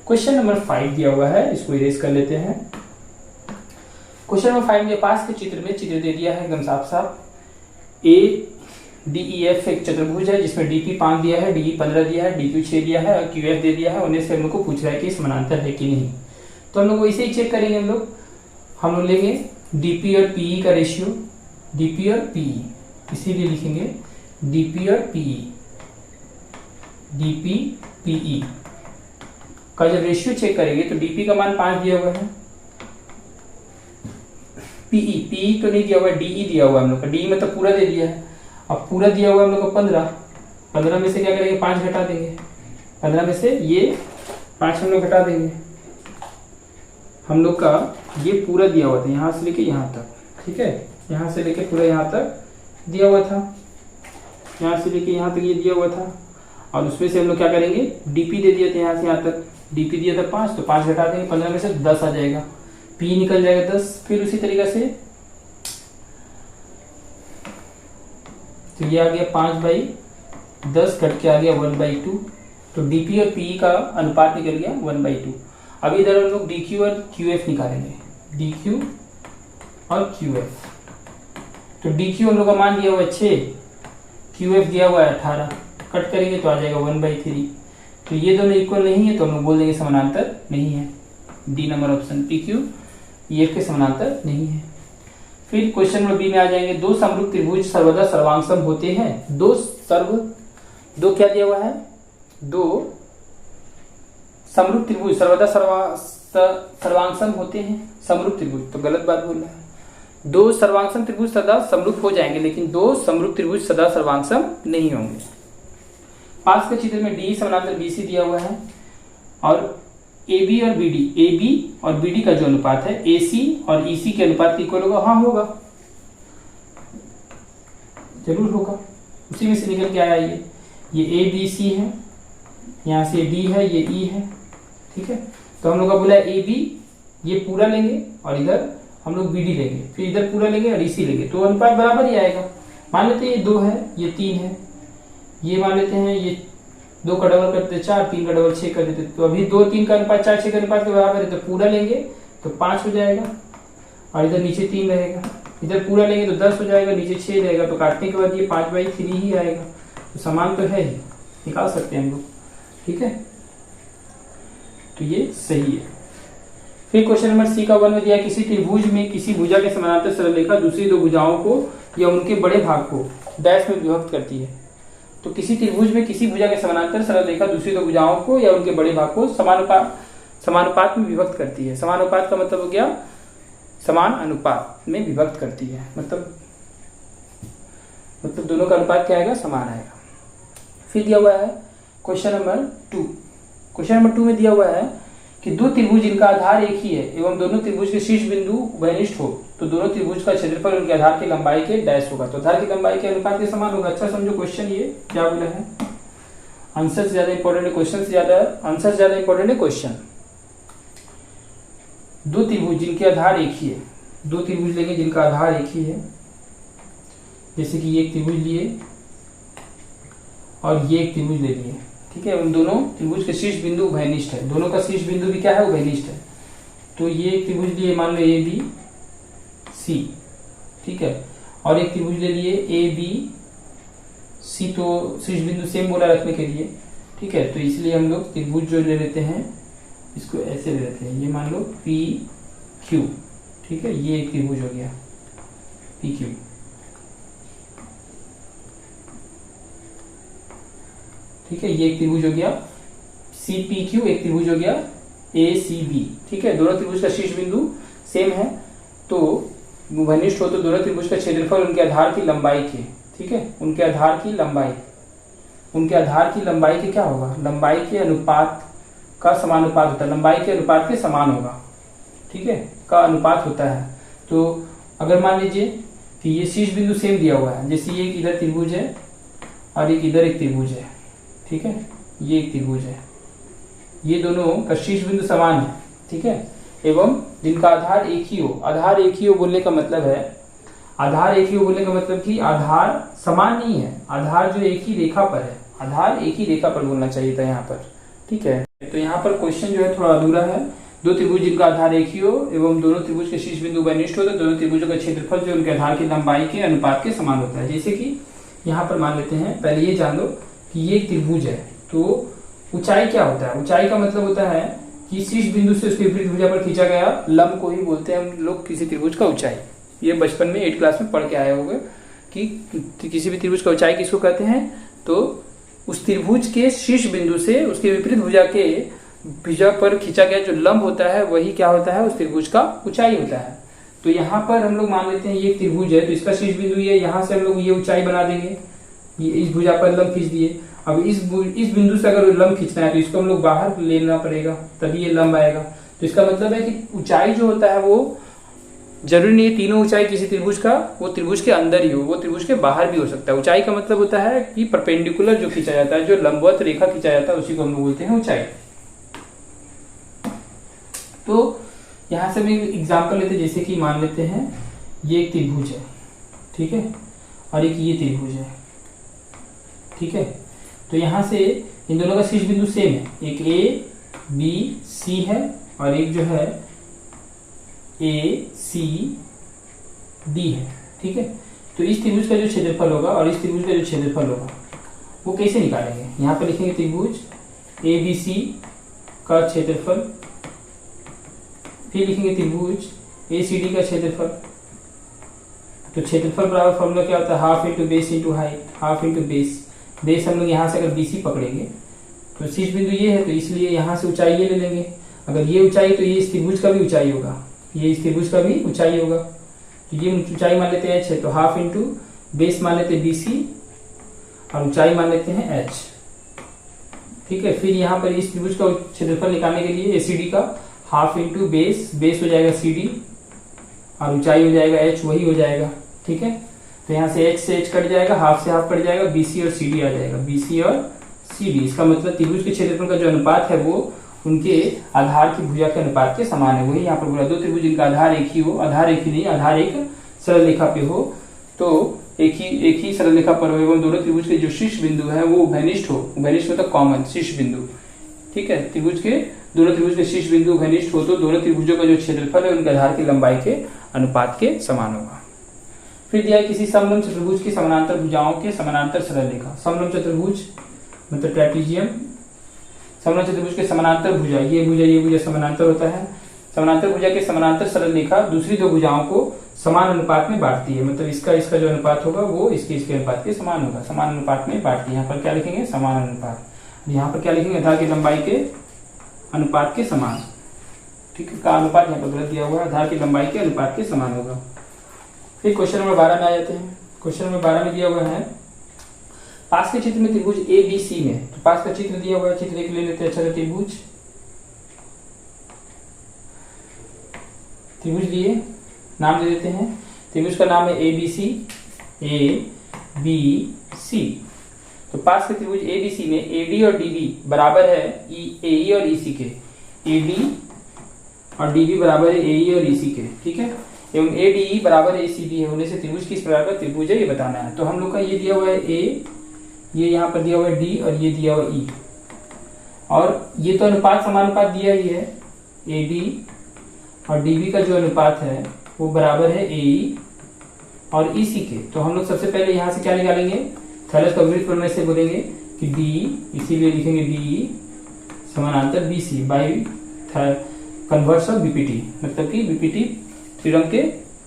क्वेश्चन नंबर 5 दिया हुआ है, इसको इरेज कर लेते हैं। क्वेश्चन नंबर 5 के पास के चित्र में चित्र दे दिया है एकदम साफ साफ। ए डी ई एफ एक चतुर्भुज है जिसमें डीपी 5 दिया है, डीई 15 दिया है, डीक्यू 6 दिया है और क्यूएफ दे दिया है। उन्हें से हम लोग को पूछ रहा है कि समानांतर है कि नहीं, तो हम लोग इसे ही चेक करेंगे। हम लोग लेंगे डीपी और पीई का रेशियो, डीपी और पीई, इसीलिए लिखेंगे डीपी और पीई। डीपी पीई का जब रेशियो चेक करेंगे तो डीपी का मान 5 दिया हुआ है, पीई तो नहीं दिया हुआ है, डीई दिया हुआ है हम लोग का, डीई मतलब पूरा दे दिया है। अब पूरा दिया हुआ है हम लोग को 15 में से क्या करेंगे 5 घटा देंगे, 15 में से ये 5 हम लोग घटा देंगे। हम लोग का ये पूरा दिया हुआ था यहाँ से लेके यहाँ तक, ठीक है, यहाँ से लेके पूरा यहाँ तक दिया हुआ था, यहाँ से लेके यहाँ तक ये दिया हुआ था। और उसमें से हम लोग क्या करेंगे डीपी दे दिया था यहाँ से यहाँ तक, डीपी दिया था 5 तो 5 घटा देंगे, 15 में से 10 आ जाएगा, पी निकल जाएगा 10। फिर उसी तरीके से तो ये आ गया 5/10 घट के आ गया 1/2, तो डीपी और पीई का अनुपात निकल गया 1/2। अब इधर हम लोग डीक्यू और क्यूएफ निकालेंगे, डीक्यू और क्यूएफ। तो डीक्यू हम लोग का मान दिया हुआ है 6, क्यूएफ दिया हुआ है 18, कट करेंगे तो आ जाएगा 1/3। तो ये दोनों इक्वल नहीं है तो हम लोग बोल देंगे समानांतर नहीं है, D number option PQ EF के समानांतर नहीं है। फिर क्वेश्चन नंबर बी में आ जाएंगे, दो समरूप त्रिभुज सर्वदा सर्वांगसम होते हैं। दो क्या दिया हुआ है, दो समरूप त्रिभुज सर्वदा सर्वांगसम होते हैं। समरूप त्रिभुज तो गलत बात बोल रहा है, दो सर्वांगसम त्रिभुज सदा समरूप हो जाएंगे लेकिन दो समरूप त्रिभुज सदा सर्वांगसम नहीं होंगे। पास के चित्र में डी समानांतर बीसी दिया हुआ है और AB और BD का जो अनुपात है AC और EC के अनुपात के इक्वल होगा। हाँ होगा, जरूर होगा, उसी में से निकल के आया ये ABC है, यहाँ से D है, ये E है, ठीक है। तो हम लोग का बोला है AB, ये पूरा लेंगे और इधर हम लोग BD लेंगे, फिर इधर पूरा लेंगे और EC लेंगे, तो अनुपात बराबर ही आएगा। मान लेते हैं ये 2 है, ये 3 है, ये मान लेते हैं ये 2 का डबल करते 4, 3 का डबल 6 कर देते, तो अभी 2 3 का अनुपात 4 6 का अनुपात के बराबर है, तो पूरा लेंगे तो 5 हो जाएगा और इधर नीचे 3 रहेगा, इधर पूरा लेंगे तो 10 हो जाएगा, नीचे 6 रहेगा, तो काटने के बाद ये 5/3 ही आएगा। तो समान तो है ही, निकाल सकते हैं हम लोग, ठीक है, तो ये सही है। फिर क्वेश्चन नंबर सी का 1 में दिया, किसी त्रिभुज में किसी भुजा के समानांतर सरल रेखा दूसरी दो भुजाओं को या उनके बड़े भाग को डैश में विभक्त करती है। तो किसी त्रिभुज में किसी भुजा के समानांतर सरल रेखा दूसरी दो भुजाओं को या उनके बड़े भाग को समानुपात में विभक्त करती है। समानुपात का मतलब हो गया समान अनुपात में विभक्त करती है, मतलब दोनों का अनुपात क्या आएगा, समान आएगा। फिर दिया हुआ है क्वेश्चन नंबर 2। क्वेश्चन नंबर 2 में दिया हुआ है कि दो त्रिभुज जिनका आधार एक ही है एवं दोनों त्रिभुज के शीर्ष बिंदु वैनिष्ठ हो तो दोनों त्रिभुज का क्षेत्रफल उनके आधार की लंबाई के डैश होगा। तो आधार की लंबाई के अनुपात के समान होगा। अच्छा समझो क्वेश्चन ये क्या बोला है, आंसर से ज्यादा इंपॉर्टेंट है क्वेश्चन से ज्यादा, आंसर से ज्यादा इंपॉर्टेंट है क्वेश्चन। दो त्रिभुज जिनके आधार एक ही है, दो त्रिभुज लेंगे जिनका आधार एक ही है, जैसे कि ये एक त्रिभुज लिए और ये एक त्रिभुज ले लिए, ठीक है। उन दोनों त्रिभुज के शीर्ष बिंदु उभयनिष्ठ है, दोनों का शीर्ष बिंदु भी क्या है, उभयनिष्ठ है। तो ये एक त्रिभुज लिए मान लो ABC, ठीक है, और एक त्रिभुज ले लिए ABC, तो शीर्ष बिंदु सेम बोला रखने के लिए, ठीक है। तो इसलिए हम लोग त्रिभुज जो ले लेते हैं इसको ऐसे ले लेते हैं, ये मान लो PQ, ठीक है, ये एक त्रिभुज हो गया PQ, ठीक है, ये एक त्रिभुज हो गया CPQ, एक त्रिभुज हो गया ACB, ठीक है। दोनों त्रिभुज का शीर्ष बिंदु सेम है तो उभयनिष्ठ हो तो दोनों त्रिभुज का क्षेत्रफल उनके आधार की लंबाई के, ठीक है, उनके आधार की लंबाई के क्या होगा, लंबाई के अनुपात का समानुपात होता है, लंबाई के अनुपात के समान होगा, ठीक है, का अनुपात होता है। तो अगर मान लीजिए कि ये शीर्ष बिंदु सेम दिया हुआ है, जैसे ये एक इधर त्रिभुज है और एक इधर एक त्रिभुज है, ठीक है, ये एक त्रिभुज है, ये दोनों का शीर्ष बिंदु समान है, ठीक है, एवं जिनका आधार एक ही हो। आधार एक ही हो बोलने का मतलब है, आधार एक ही हो बोलने का मतलब कि आधार समान नहीं है, आधार जो एक ही रेखा पर है, आधार एक ही रेखा पर बोलना चाहिए था यहाँ पर, ठीक है। तो यहाँ पर क्वेश्चन जो है थोड़ा अधूरा है। दो त्रिभुज जिनका आधार एक ही हो एवं दोनों त्रिभुज के शीर्ष बिंदु वैनिष्ठ हो तो दोनों त्रिभुजों का क्षेत्रफल जो उनके आधार की लंबाई के अनुपात के समान होता है। जैसे कि यहाँ पर मान लेते हैं, पहले ये जान लो कि ये त्रिभुज है, तो ऊंचाई क्या होता है, ऊंचाई का मतलब होता है कि शीर्ष बिंदु से उसके विपरीत भुजा पर खींचा गया लंब को ही बोलते हैं हम लोग किसी त्रिभुज का ऊंचाई, ये बचपन में 8 क्लास में पढ़ के आए होंगे कि किसी भी त्रिभुज का ऊंचाई किसको कहते हैं, तो उस त्रिभुज के शीर्ष बिंदु से उसके विपरीत भुजा पर खींचा गया जो लंब होता है वही क्या होता है, उस त्रिभुज का ऊंचाई होता है। तो यहाँ पर हम लोग मान लेते हैं ये त्रिभुज है, तो इसका शीर्ष बिंदु ये, यहाँ से हम लोग ये ऊंचाई बना देंगे, ये इस भुजा पर लंब खींच दिए। अब इस बिंदु से अगर लंब खींचना है तो इसको हम लोग बाहर लेना पड़ेगा, तभी ये लंब आएगा। तो इसका मतलब है कि ऊंचाई जो होता है वो जरूरी नहीं है तीनों ऊंचाई किसी त्रिभुज का वो त्रिभुज के अंदर ही हो, वो त्रिभुज के बाहर भी हो सकता है। ऊंचाई का मतलब होता है कि परपेंडिकुलर जो खींचा जाता है, जो लंबवत रेखा खींचा जाता है, उसी को हम लोग बोलते हैं ऊंचाई। तो यहां से हम एग्जाम्पल लेते हैं, जैसे कि मान लेते हैं ये एक त्रिभुज है, ठीक है, और एक ये त्रिभुज है, ठीक है। तो यहां से इन दोनों का शीर्ष बिंदु सेम है, एक ए बी सी है और एक जो है ए सी डी है, ठीक है। तो इस त्रिभुज का जो क्षेत्रफल होगा और इस त्रिभुज का जो क्षेत्रफल होगा वो कैसे निकालेंगे, यहाँ पर लिखेंगे त्रिभुज ए बी सी का क्षेत्रफल, फिर लिखेंगे त्रिभुज ए सी डी का क्षेत्रफल। तो क्षेत्रफल बराबर फॉर्मूला क्या होता है, half into base into height, half into base. Base हम लोग यहाँ से अगर BC पकड़ेंगे तो शीर्ष बिंदु ये है, तो इसलिए यहाँ से ऊंचाई ये ले लेंगे। अगर ये ऊंचाई तो ये इस त्रिभुज का भी ऊंचाई होगा, ये इस त्रिभुज का भी ऊंचाई होगा। तो ये ऊंचाई मान लेते हैं h है, तो हाफ इंटू बेस मान लेते हैं BC और ऊंचाई मान लेते हैं h, ठीक है। फिर यहाँ पर इस त्रिभुज का क्षेत्रफल निकालने के लिए ACD का हाफ इंटू बेस, बेस हो जाएगा CD और ऊंचाई हो जाएगा h, वही हो जाएगा, ठीक है। तो यहाँ से h से h कट जाएगा, हाफ से हाफ कट जाएगा, BC और CD आ जाएगा, BC और CD। इसका मतलब त्रिभुज के क्षेत्रफल का जो अनुपात है वो उनके आधार की भुजा के अनुपात के समान है। वही यहाँ पर बोला, दो त्रिभुज जिनका आधार एक ही हो, आधार एक ही नहीं, आधार एक सरल रेखा पे हो, तो एक ही सरल रेखा पर हो एवं दोनों त्रिभुज के जो शीर्ष बिंदु है वो उभयनिष्ठ हो, उभयनिष्ठ मतलब कॉमन शीर्ष बिंदु, ठीक है। दोनों त्रिभुज के शीर्ष बिंदु उभयनिष्ठ हो तो दोनों त्रिभुजों का जो क्षेत्रफल है उनके आधार की लंबाई के अनुपात के समान होगा। फिर दिया है किसी समलंब चतुर्भुज की समानांतर भुजाओं के समानांतर सरल रेखा। समलंब चतुर्भुज मतलब ट्रेपीजियम, समलंब चतुर्भुज के समानांतर भुजा, ये भुजा समानांतर होता है। समानांतर भुजा के समानांतर सरल रेखा दूसरी दो भुजाओं को समान अनुपात में बांटती है, मतलब इसका जो अनुपात होगा वो इसके अनुपात के समान होगा, समान अनुपात में बांटती है। यहाँ पर क्या लिखेंगे, समान अनुपात। यहाँ पर क्या लिखेंगे, आधार की लंबाई के अनुपात के समान, ठीक है, का अनुपात यहाँ पर गलत दिया हुआ है, आधार की लंबाई के अनुपात के समान होगा। फिर क्वेश्चन नंबर 12 में आ जाते हैं। क्वेश्चन नंबर 12 में दिया हुआ है पास के चित्र में त्रिभुज ABC में, तो पास का चित्र दिया हुआ है, चित्र एक ले लेते हैं। अच्छा त्रिभुज लिए नाम दे देते हैं, त्रिभुज का नाम है ABC, ABC। तो पास के त्रिभुज ABC में AD और DB बराबर है AE और EC के, AD और DB बराबर है AE और EC के, ठीक है, एवं ADE बराबर ACD है, होने से त्रिभुज किस प्रकार का त्रिभुज है ये बताना है। तो हम लोग का ये दिया हुआ है A, ये यहाँ पर दिया हुआ है D और ये दिया हुआ E, और ये तो अनुपात समानुपात दिया ही है, AD और DB का जो अनुपात है वो बराबर है AE और EC के। तो हम लोग सबसे पहले यहाँ से क्या निकालेंगे, थैलस का विपरीत प्रमेय से बोलेंगे कि D, इसीलिए लिखेंगे DE समानांतर BC by converse of BPT, मतलब कि BPT थ्योरम के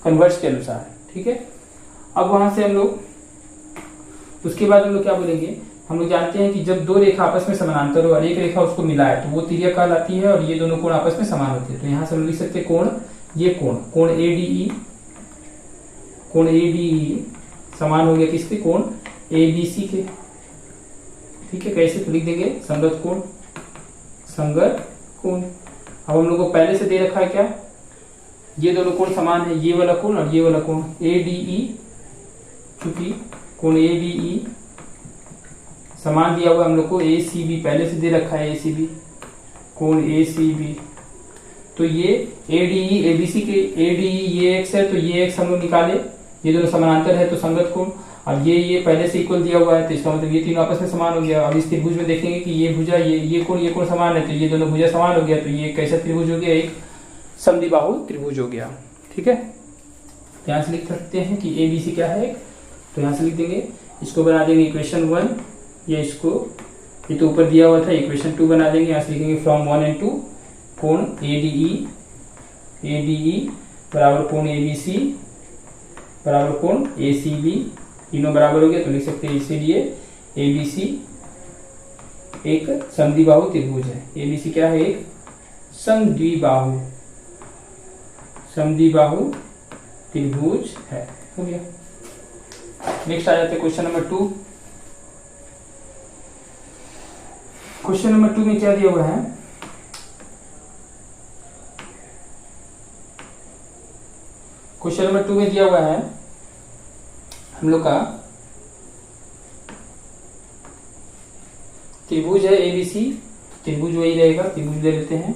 कन्वर्स के अनुसार, ठीक है। अब वहां से हम लोग उसके बाद हम लोग क्या बोलेंगे, हम लोग जानते हैं कि जब दो रेखा आपस में समानांतर हो और एक रेखा उसको मिलाए तो वो तिर्यक कहलाती है और ये दोनों कोण आपस में समान होते हैं। तो यहाँ से हम लिख सकते हैं कोण, ये कोण ADE समान हो गया किसके, कोण ABC के, ठीक है। कैसे, तो लिख देंगे संगत कोण। अब हम लोग को पहले से दे रखा है क्या, ये दोनों कोण समान है, ये वाला कोण और ये वाला कोण ADE, क्योंकि कोण ADE समान दिया हुआ हम लोग को, ACB पहले से दे रखा है, ACB कोण ACB। तो ये ADE ABC के ADE ये x है, तो ये x हम लोग निकाले, ये दोनों समानांतर है तो संगत कोण, और ये पहले से इक्वल दिया हुआ है तो इसका मतलब ये तीनों आपस में समान हो गया। अब इस त्रिभुज में देखेंगे कि ये भुजा ये कोण समान है, तो ये दोनों भुजा समान हो गया, तो ये कैसा त्रिभुज हो गया, एक समद्विबाहु त्रिभुज हो गया, ठीक है। यहाँ से लिख सकते हैं कि ABC क्या है, तो यहाँ से लिख देंगे, इसको बना देंगे इक्वेशन 1, ये तो ऊपर दिया हुआ था, इक्वेशन 2 बना देंगे। यहाँ से लिखेंगे फ्रॉम 1 and 2 कोण ADE बराबर कोण ABC बराबर कोण ए सी बी, तीनों बराबर हो गया तो लिख सकते हैं इसीलिए ए बी सी एक समद्विबाहु त्रिभुज है। ए बी सी क्या है? एक समद्विबाहु त्रिभुज है। हो गया। नेक्स्ट आ जाते हैं क्वेश्चन नंबर 2। क्वेश्चन नंबर 2 में क्या दिया हुआ है? क्वेश्चन नंबर 2 में दिया हुआ है हम लोग का त्रिभुज है एबीसी, त्रिभुज वही रहेगा, त्रिभुज ले लेते हैं।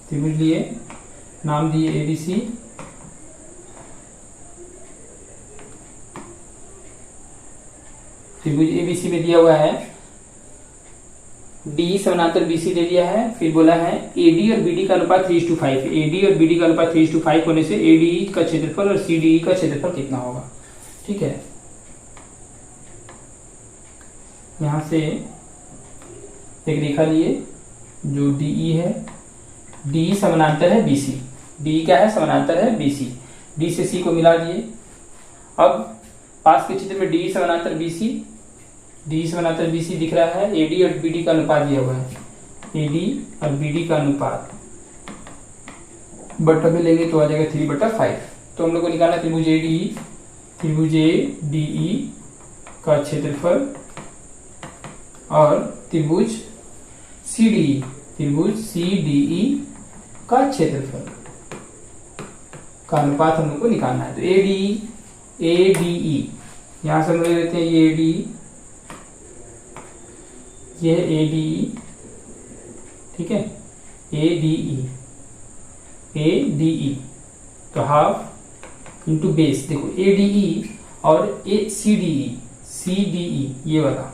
त्रिभुज लिए, नाम दिए एबीसी। त्रिभुज एबीसी में दिया हुआ है डी समानांतर बीसी दे दिया है। फिर बोला है एडी और बीडी का अनुपात 3:5। एडी और बीडी का अनुपात 3:5 होने से एडी का क्षेत्रफल और सीडी का क्षेत्रफल कितना होगा? ठीक है, यहां से एक रेखा लिए जो डीई है। डी समानांतर है बीसी। डी क्या है? समानांतर है बीसी। डी से सी को मिला दिए। अब पास के चित्र में डी समानांतर बीसी, डी समानांतर बीसी दिख रहा है। एडी और बीडी का अनुपात दिया हुआ है। एडी और बीडी का अनुपात बटा में लेंगे तो आ जाएगा 3/5। तो हम लोग को निकालना त्रिभुज एडीई, त्रिभुज एडीई का क्षेत्रफल और त्रिभुज सीडीई, त्रिभुज सीडीई का क्षेत्रफल का अनुपात हम लोग को निकालना है। तो एडीई यहां से हम ले लेते हैं ये एडीई, ये एडीई, ठीक है, एडीई तो हाफ इंटू बेस। देखो एडीई और ए सीडीई ये वाला,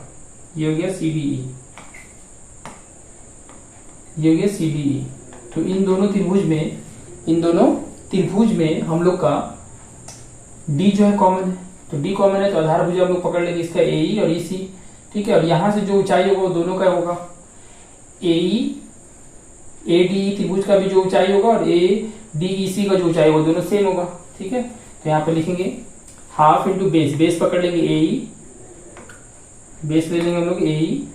ये हो गया सीडीई, ये हो गया सीडीई। तो इन दोनों त्रिभुज में हम लोग का डी जो है कॉमन है, तो डी कॉमन है तो आधार भुजा हम लोग पकड़ लेंगे इसका एई और ईसी, ठीक है। और यहां से जो ऊंचाई होगा वो दोनों का होगा, एडी त्रिभुज का भी जो ऊंचाई होगा और एडीईसी का जो ऊंचाई होगा दोनों सेम होगा, ठीक है। तो यहाँ पे लिखेंगे हाफ इंटू बेस, बेस पकड़ लेंगे एई, बेस ले लेंगे हम लोग एई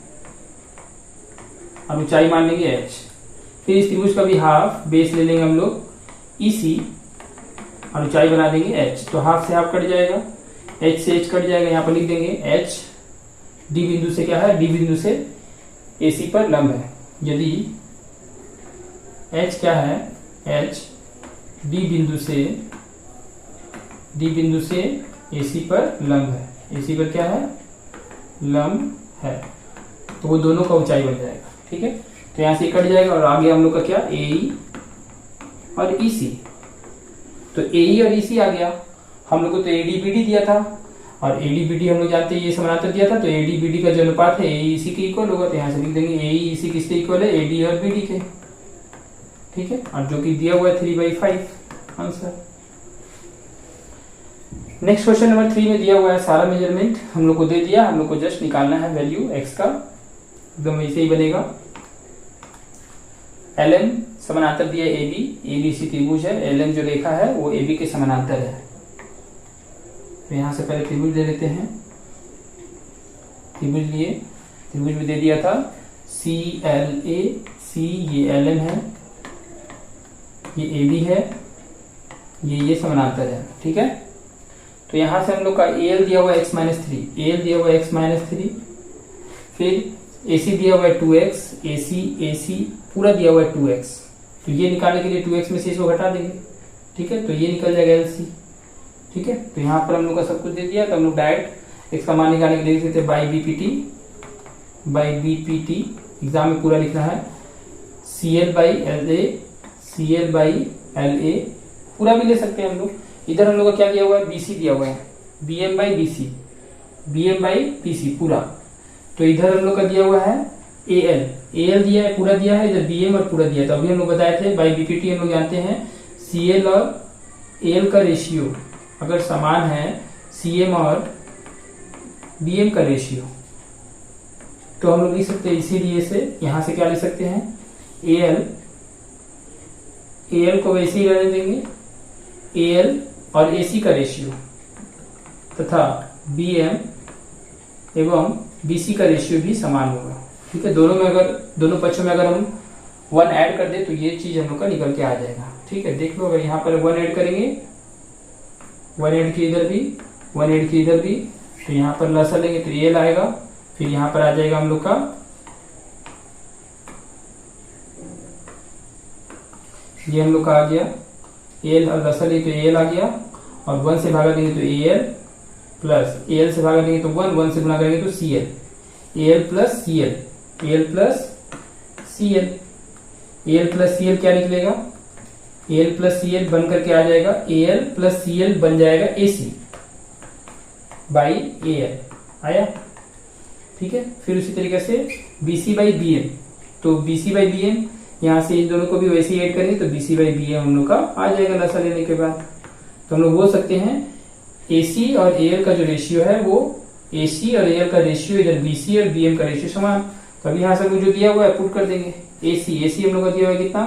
और ऊंचाई मान लेंगे एच। फिर इस त्रिभुज का भी हाफ, बेस ले लेंगे हम लोग ईसी और ऊंचाई बना देंगे एच। तो हाफ से हाफ कट जाएगा, एच से एच कट जाएगा, यहाँ पर लिख देंगे एच डी बिंदु से क्या है? डी बिंदु से एसी पर लंब है। यदि एच क्या है? एच डी बिंदु से एसी पर लंब है। एसी पर क्या है? लंब है, तो वो दोनों का ऊंचाई बन जाएगा, ठीक है। तो यहां से कट जाएगा और आगे हम लोग का क्या? एई और ईसी। तो एई और ईसी आ गया। हम लोग को तो एडी बीडी दिया था और एडी बीडी हम लोग जानते हैं ये समानांतर दिया था, तो एडी बीडी का जो अनुपात है एई ईसी के इक्वल होगा। तो यहाँ से लिख देंगे एई ईसी किसके इक्वल है? एडी और बीडी के, ठीक है। और जो कि दिया हुआ है 3/5 आंसर। नेक्स्ट क्वेश्चन नंबर 3 में दिया हुआ है सारा मेजरमेंट हम लोग को दे दिया, हम लोग को जस्ट निकालना है वैल्यू एक्स का, एकदम ऐसे ही बनेगा। एलएम समानांतर दिया एबी, एबीसी त्रिभुज है, एलएम जो रेखा है वो एबी के समानांतर है। तो यहां से पहले त्रिभुज ले लेते हैं। त्रिभुज लिए, त्रिभुज में दे दिया था सी एल ए सी, ये एलएम है, ये एबी है, ये समानांतर है, ठीक है। तो यहां से हम लोग का एल दिया हुआ है x-3, एल दिया हुआ है x-3, फिर एसी दिया हुआ है 2x, एसी पूरा दिया हुआ है 2x। तो ये निकालने के लिए 2x में से इसको घटा देंगे, ठीक है। तो ये निकल जाएगा एलसी, ठीक है। तो यहाँ पर हम लोग का सब कुछ दे दिया, तो हम लोग डायरेक्ट x का मान निकालने के लिए लिख सकते हैं बाई बीपीटी। एग्जाम में पूरा लिखना है CL बाई LA, पूरा भी ले सकते हैं हम लोग। इधर हम लोग का क्या दिया हुआ है? BC दिया हुआ है, BM बाई BC पूरा। तो इधर हम लोग का दिया हुआ है AL दिया है, पूरा दिया है, इधर BM और पूरा दिया है। तो अभी हम लोग बताए थे बाई BPT हम लोग जानते हैं CL और AL का रेशियो अगर समान है CM और BM का रेशियो, तो हम लोग लिख सकते हैं इसीलिए से यहां से क्या ले सकते हैं? AL AL को वैसे ही रहने देंगे, AL और AC का रेशियो तथा BM एवं BC का रेशियो भी समान होगा। ठीक है, दोनों पक्षों में अगर हम 1 ऐड कर दे तो ये चीज हम लोग का निकल के आ जाएगा। ठीक है, देख लो, अगर यहाँ पर 1 ऐड करेंगे, 1 ऐड की इधर भी, 1 ऐड की इधर भी, तो यहाँ पर लसा लेंगे तो AL आएगा, फिर यहाँ पर आ जाएगा हम लोग का ये हम लोग का आ गया AL, और लसा लेंगे तो AL आ गया, और 1 से भागा देंगे तो AL प्लस AL से भागा देंगे तो 1 से गुना करेंगे तो CL, AL plus CL, AL plus CL, AL plus CL क्या निकलेगा, AL प्लस CL बन करके आ जाएगा, AL प्लस CL बन जाएगा AC बाई AL आया। ठीक है, फिर उसी तरीके से BC बाई BM, तो BC बाई BM यहाँ से इन दोनों को भी वैसे ही ऐड करेंगे तो BC बाई BM हम लोग का आ जाएगा लसा लेने के बाद। तो हम लोग बोल सकते हैं AC और AL का जो रेशियो है वो AC और AL का रेशियो इधर BC और BM का रेशियो समान। तो अभी यहाँ से जो दिया हुआ है पुट कर देंगे, AC हम लोग का दिया हुआ है कितना,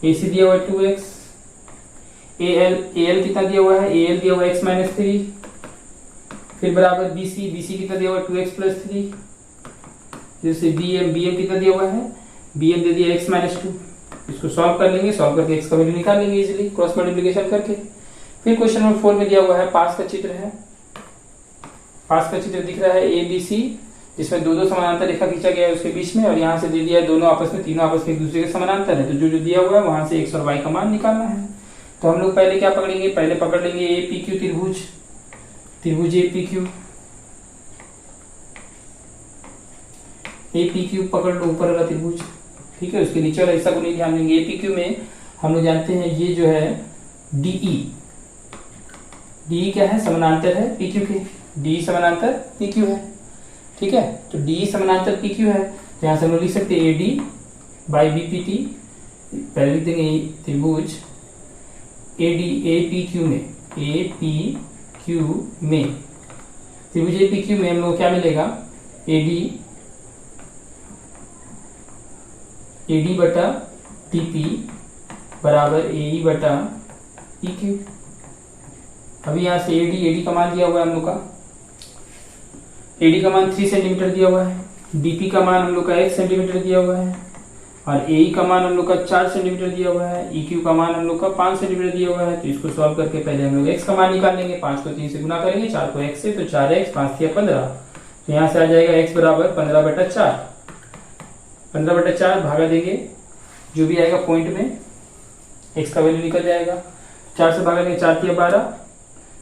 AC दिया हुआ है 2x, AL कितना दिया हुआ है, AL दिया हुआ है x - 3, फिर बराबर BC कितना दिया हुआ है 2x + 3, जैसे BM कितना दिया हुआ है, BM दे दिया x - 2। इसको सॉल्व कर लेंगे, सॉल्व करके x का वैल्यू निकाल लेंगे इजीली क्रॉस मल्टीप्लिकेशन करके। फिर क्वेश्चन नंबर 4 में दिया हुआ है पास का चित्र है, पास का चित्र दिख रहा है ABC, जिसमें दो समानांतर रेखा खींचा गया है उसके बीच में, और यहाँ से दे दिया है तीनों आपस में एक दूसरे के समानांतर है। तो जो दिया हुआ है वहां से x और y का मान निकालना है। तो हम लोग पहले क्या पकड़ेंगे, पहले पकड़ लेंगे APQ त्रिभुज APQ पकड़ लो, ऊपर वाला त्रिभुज। ठीक है, उसके नीचे वाला हिस्सा को नहीं ध्यान देंगे। APQ में हम लोग जानते हैं ये जो है DE क्या है, समानांतर है PQ के, DE समानांतर PQ है। ठीक है, तो DE समानांतर PQ है, तो यहाँ से हम लोग लिख सकते हैं AD बाई BPT, पहले लिख देंगे त्रिभुज APQ में त्रिभुज APQ में हम लोग क्या मिलेगा, AD बटा TP बराबर AE बटा PQ। अभी यहाँ से AD का मान दिया हुआ है हम लोग का, AD का मान 3 सेंटीमीटर दिया हुआ है, DP का मान हम लोग का 1 सेंटीमीटर दिया हुआ है, और AE का मान हम लोग का 4 सेंटीमीटर दिया हुआ है, EQ का मान हम लोग का 5 सेंटीमीटर दिया हुआ है। तो इसको सॉल्व करके पहले हम लोग x का मान निकाल लेंगे, 5 को 3 से गुना करेंगे, 4 को x से, तो 4x, 5 या 15, तो यहाँ से आ जाएगा x बराबर 15/4, 15/4 भागा देंगे जो भी आएगा पॉइंट में, x का वैल्यू निकल जाएगा। 4 से भागा देंगे, 4 या 12,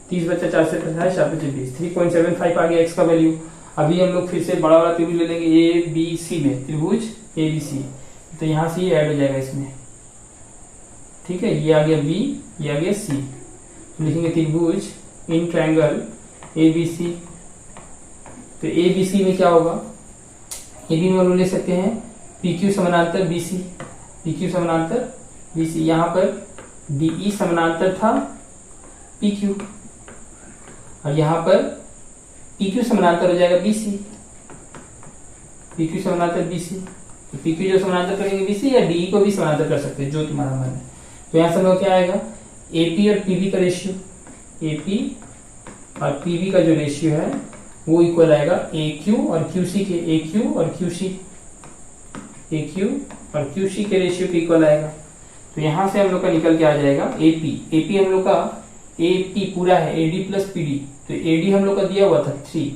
30 बचा 4 से 28, 4 × 20, 3.75 आ गया x का वैल्यू। अभी हम लोग फिर से बड़ा वाला त्रिभुज ले लेंगे ABC में, त्रिभुज ABC, तो यहाँ से ये ऐड हो जाएगा इसमें। ठीक है, ये आ गया B, ये आ गया C, तो लिखेंगे त्रिभुज इन ट्रायंगल ABC। तो ABC में क्या होगा, AB में हम लोग ले सकते हैं PQ समानांतर BC, PQ समानांतर BC, यहाँ पर DE समानांतर था PQ, और यहाँ पर PQ समानांतर हो जाएगा BC, PQ समानांतर BC। तो PQ जो समानांतर करेंगे BC, या DE को भी समानांतर कर सकते हैं, जो तुम्हारा मन है। तो यहाँ से हम लोग क्या आएगा, AP और PB का रेशियो, AP और PB का जो रेशियो है वो इक्वल आएगा AQ और QC के, AQ और QC के रेशियो के इक्वल आएगा। तो यहाँ से हम लोग का निकल के आ जाएगा AP हम लोग का AP पूरा है AD प्लस PD, तो AD हम लोग का दिया हुआ था 3,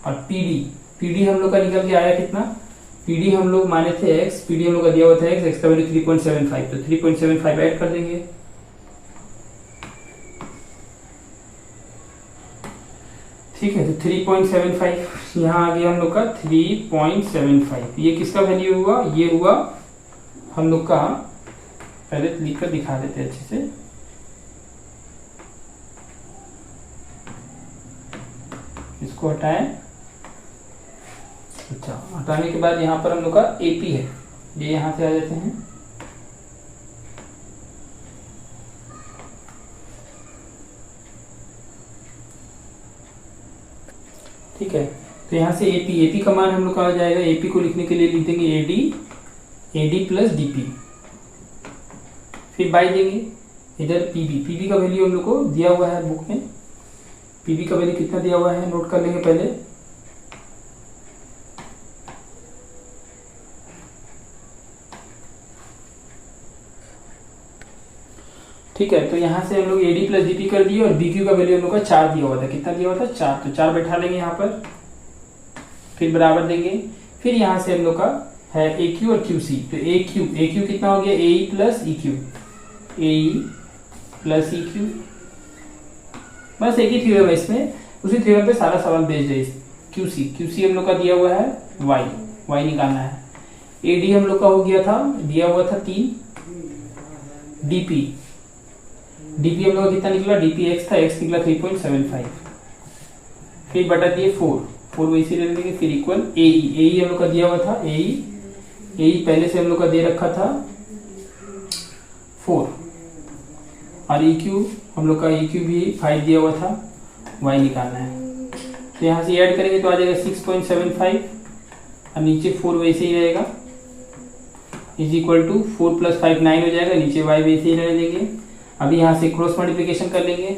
और PD हम लोग का निकल के आया कितना, PD हम लोग माने थे x, PD हम लोग का दिया हुआ था x का वैल्यू 3.75, तो 3.75 ऐड कर देंगे। ठीक है, तो 3.75 यहाँ आ गया हम लोग का 3.75। ये किसका वैल्यू हुआ, ये हुआ हम लोग का, पहले लिख कर दिखा देते अच्छे से, इसको हटाएं। अच्छा, हटाने के बाद यहाँ पर हम लोग का AP है, ये यहाँ से आ जाते हैं, ठीक है। तो यहाँ से AP का मान हम लोग का आ जाएगा, AP को लिखने के लिए लिख देंगे AD प्लस DP, फिर बाई देंगे, इधर पीबी का वैल्यू हम लोग को दिया हुआ है बुक में, पीबी का वैल्यू कितना दिया हुआ है नोट कर लेंगे पहले। ठीक है, तो यहाँ से हम लोग एडी प्लस डीपी कर दिए और बीक्यू का वैल्यू हम लोग का 4 दिया हुआ था, कितना दिया हुआ था 4, तो 4 बैठा लेंगे यहाँ पर, फिर बराबर देंगे। फिर यहाँ से हम लोग का है ए क्यू और क्यू सी, तो ए क्यू कितना हो गया ए प्लस ई क्यू, ए प्लस ई क्यू, बस एक ही थ्योरम है इसमें, उसी थ्योरम पे सारा सवाल बेस्ड है। क्यू सी हम लोग का दिया हुआ है वाई निकालना है। एडी हम लोग का हो गया था, दिया हुआ था 3, डीपी हम लोग का कितना निकला, डीपी एक्स था, एक्स निकला 3.75, फिर बटा दिए 4 वैसे ले लेंगे, फिर इक्वल एई हम लोग का दिया हुआ था, एई पहले से हम लोग का दे रखा था 4, और EQ हम लोग का EQ भी 5 दिया हुआ था, y निकालना है। तो यहाँ से ऐड करेंगे तो आ जाएगा 6.75 और नीचे 4 वैसे ही रहेगा, इज इक्वल टू 4 + 5 9 हो जाएगा, नीचे y वैसे ही रहने देंगे। अभी यहाँ से क्रॉस मल्टीप्लिकेशन कर लेंगे,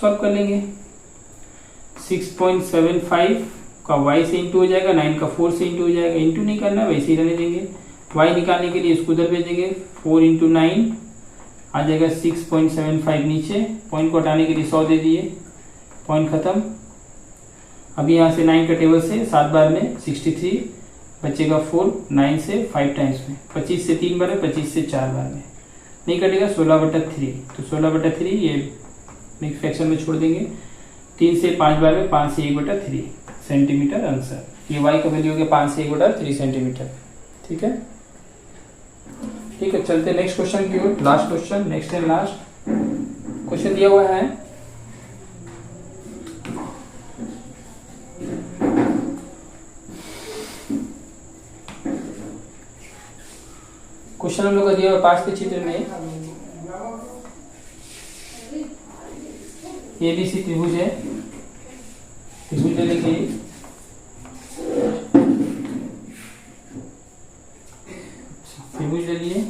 सॉल्व कर लेंगे। 6.75 का y से इंटू हो जाएगा, 9 का 4 से इंटू हो जाएगा, इंटू नहीं करना है वैसे ही रहने देंगे। y निकालने के लिए इसको उधर भेजेंगे, 4 × 9 आ जाएगा 6.75, नीचे पॉइंट को हटाने के लिए 100 दे दिए, पॉइंट खत्म। अभी यहाँ से 9 का टेबल से 7 बार में 63 बचेगा 4, 9 से 5 टाइम्स में, 25 से 3 बार में, 25 से 4 बार में नहीं कटेगा, 16/3, तो 16/3 ये मिक्स फ्रैक्शन में छोड़ देंगे, 3 से 5 बार में 5 से 1/3 सेंटीमीटर आंसर। ये y का वैल्यू हो गया 5 से 1/3 सेंटीमीटर। ठीक है, चलते नेक्स्ट क्वेश्चन की ओर, last question, next and last question दिया हुआ है। क्वेश्चन हम लोग का दिया हुआ पास के चित्र में एबीसी त्रिभुज है, त्रिभुज लेके त्रिभुज ले लिए,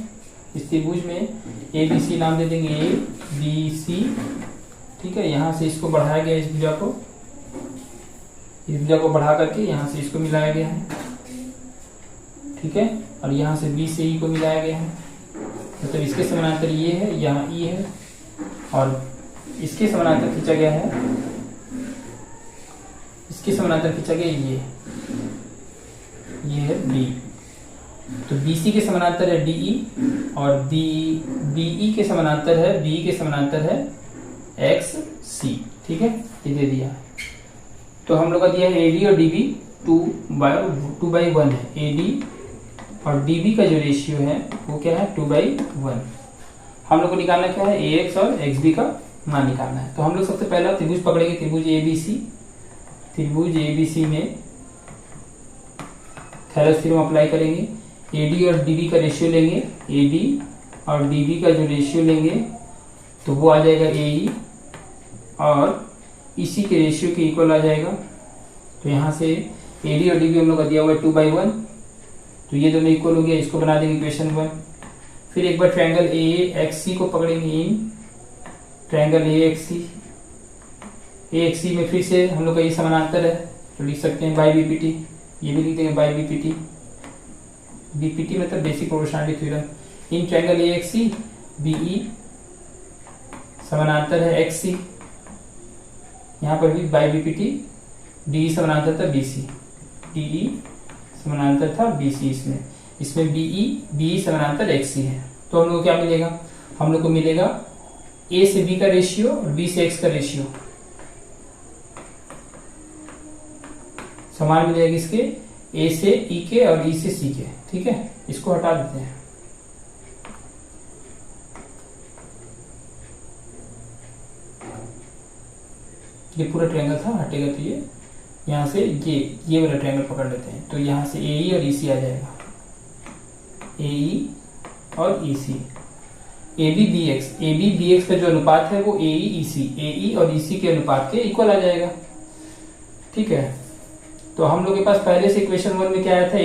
इस त्रिभुज में एबीसी नाम दे देंगे ए बी सी। ठीक है, यहाँ से इसको बढ़ाया गया, इस भुजा को बढ़ा करके यहाँ से इसको मिलाया गया है। ठीक है, और यहाँ से बी से ई को मिलाया गया है, मतलब इसके समानांतर ये है, यहाँ ई है, और इसके समानांतर खींचा गया है, इसके समानांतर खींचा गया ये है बी। तो BC के समानांतर है DE और BE के समानांतर है, BE के समानांतर है XC। ठीक है, ये दे दिया। तो हम लोग का दिया है AD और DB 2/1 है, AD और DB का जो रेशियो है वो क्या है 2/1। हम लोग को निकालना क्या है AX और XB का मान निकालना है। तो हम लोग सबसे पहला त्रिभुज पकड़ेंगे, त्रिभुज ABC में थेलस थ्योरम अप्लाई करेंगे, AD और DB का रेशियो लेंगे, AD और DB का जो रेशियो लेंगे तो वो आ जाएगा AE और EC के रेशियो के इक्वल आ जाएगा। तो यहाँ से AD और DB हम लोग का दिया हुआ है 2/1, तो ये दोनों इक्वल हो गया, इसको बना देंगे इक्वेशन 1। फिर एक बार ट्रायंगल AXC को पकड़ेंगे, इन ट्रायंगल AXC में फिर से हम लोग का ये समानांतर है, तो लिख सकते हैं बाई BPT, ये भी लिख देंगे बाई BPT मतलब basic proportionality theorem. In triangle AXC BE समानांतर है XC, यहाँ पर भी बाई BPT, DE समानांतर था BC, DE समानांतर था BC, इसमें BE समानांतर XC है। तो हम लोग को क्या मिलेगा, हम लोग को मिलेगा A से B का रेशियो और B से X का रेशियो समान मिल जाएगी, इसके A से E के और E से C के। ठीक है, इसको हटा देते हैं। ये पूरा ट्रायंगल था, हटेगा तो ये यहाँ से ये वाला ट्रायंगल पकड़ लेते हैं, तो यहाँ से AE और EC आ जाएगा, AE और EC। AB BX का जो अनुपात है वो AE और EC के अनुपात के इक्वल आ जाएगा। ठीक है, तो हम लोग के पास पहले से इक्वेशन 1 में क्या आया था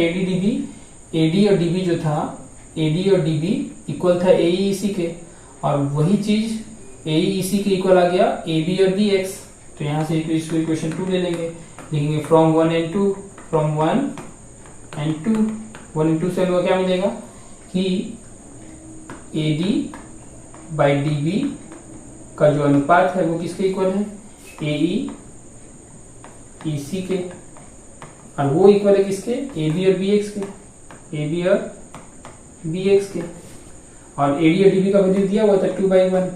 AD और DB जो था, AD और DB इक्वल था AE EC के, और वही चीज ए इसी के इक्वल आ गया ए बी और बी एक्स। तो यहाँ से इक्वेशन 2 ले लेंगे, लिखेंगे from 1 and 2, from 1 and 2, 1 and 2 से हमें क्या मिलेगा कि A D by D B का जो अनुपात है वो किसके इक्वल है, ए ई सी के, और वो इक्वल है किसके, ए बी और बी एक्स के, ए बी और बी एक्स के। और ए डी और डी बी का वैल्यू दिया हुआ था 2/1,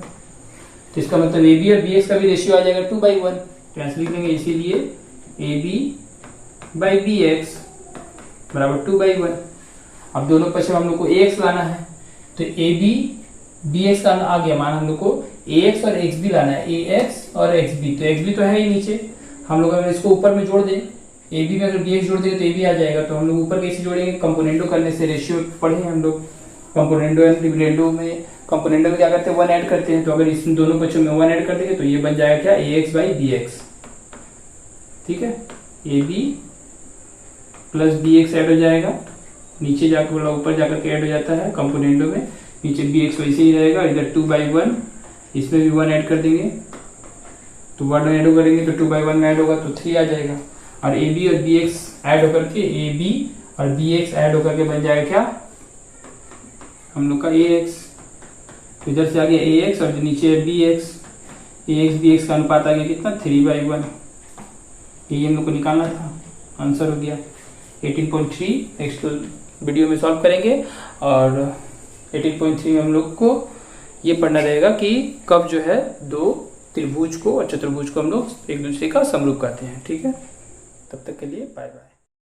तो इसका मतलब ए बी और बी एक्स का भी रेशियो आ जाएगा 2/1। तो ऐसे लिख लेंगे इसीलिए A B by B X बराबर 2/1। अब दोनों पक्ष में हम लोग को ए एक्स लाना है, तो ए बी बी एक्स का आ गया मान, हम लोग को ए एक्स और एक्स बी लाना है, ए एक्स और एक्स बी। तो एक्स बी तो है ही नीचे, हम लोग अगर इसको ऊपर में जोड़ दें, ए बी में अगर बी एक्स जोड़ देंगे तो ए बी आ जाएगा। तो हम लोग ऊपर कैसे जोड़ेंगे, कंपोनेंटो करने से, रेशियो पढ़े हैं हम लोग कंपोनेंटो एंड डिविडेंडो में। कंपोनेंटो में क्या करते हैं, 1 ऐड करते हैं, तो अगर इसमें दोनों पक्षों में 1 ऐड कर देंगे तो ये बन जाएगा क्या, A X by B X. ठीक है, A B plus B X add हो जाएगा, नीचे जाकर बोला ऊपर जाकर के ऐड हो जाता है कंपोनेंटो में, नीचे बी एक्स वैसे ही रहेगा, इधर 2/1, इसमें भी 1 ऐड कर देंगे तो 1 ऐड करेंगे तो 2/1 में ऐड होगा तो 3 आ जाएगा। और ए बी और बी एक्स ऐड होकर के, ए बी और बी एक्स ऐड होकर के बन जाएगा क्या, हम लोग का ए एक्स। तो इधर से आ गया ए एक्स और जो नीचे है बी एक्स, ए एक्स बी एक्स का अनुपात आ गया कितना, 3/1। ये हम लोग को निकालना था, आंसर हो गया 18.3। नेक्स्ट वीडियो में सॉल्व करेंगे। और 18.3 में हम लोग को ये पढ़ना रहेगा कि कब जो है दो त्रिभुज को और चतुर्भुज को हम लोग एक दूसरे का समरूप करते हैं। ठीक है, तब तक के लिए बाय बाय।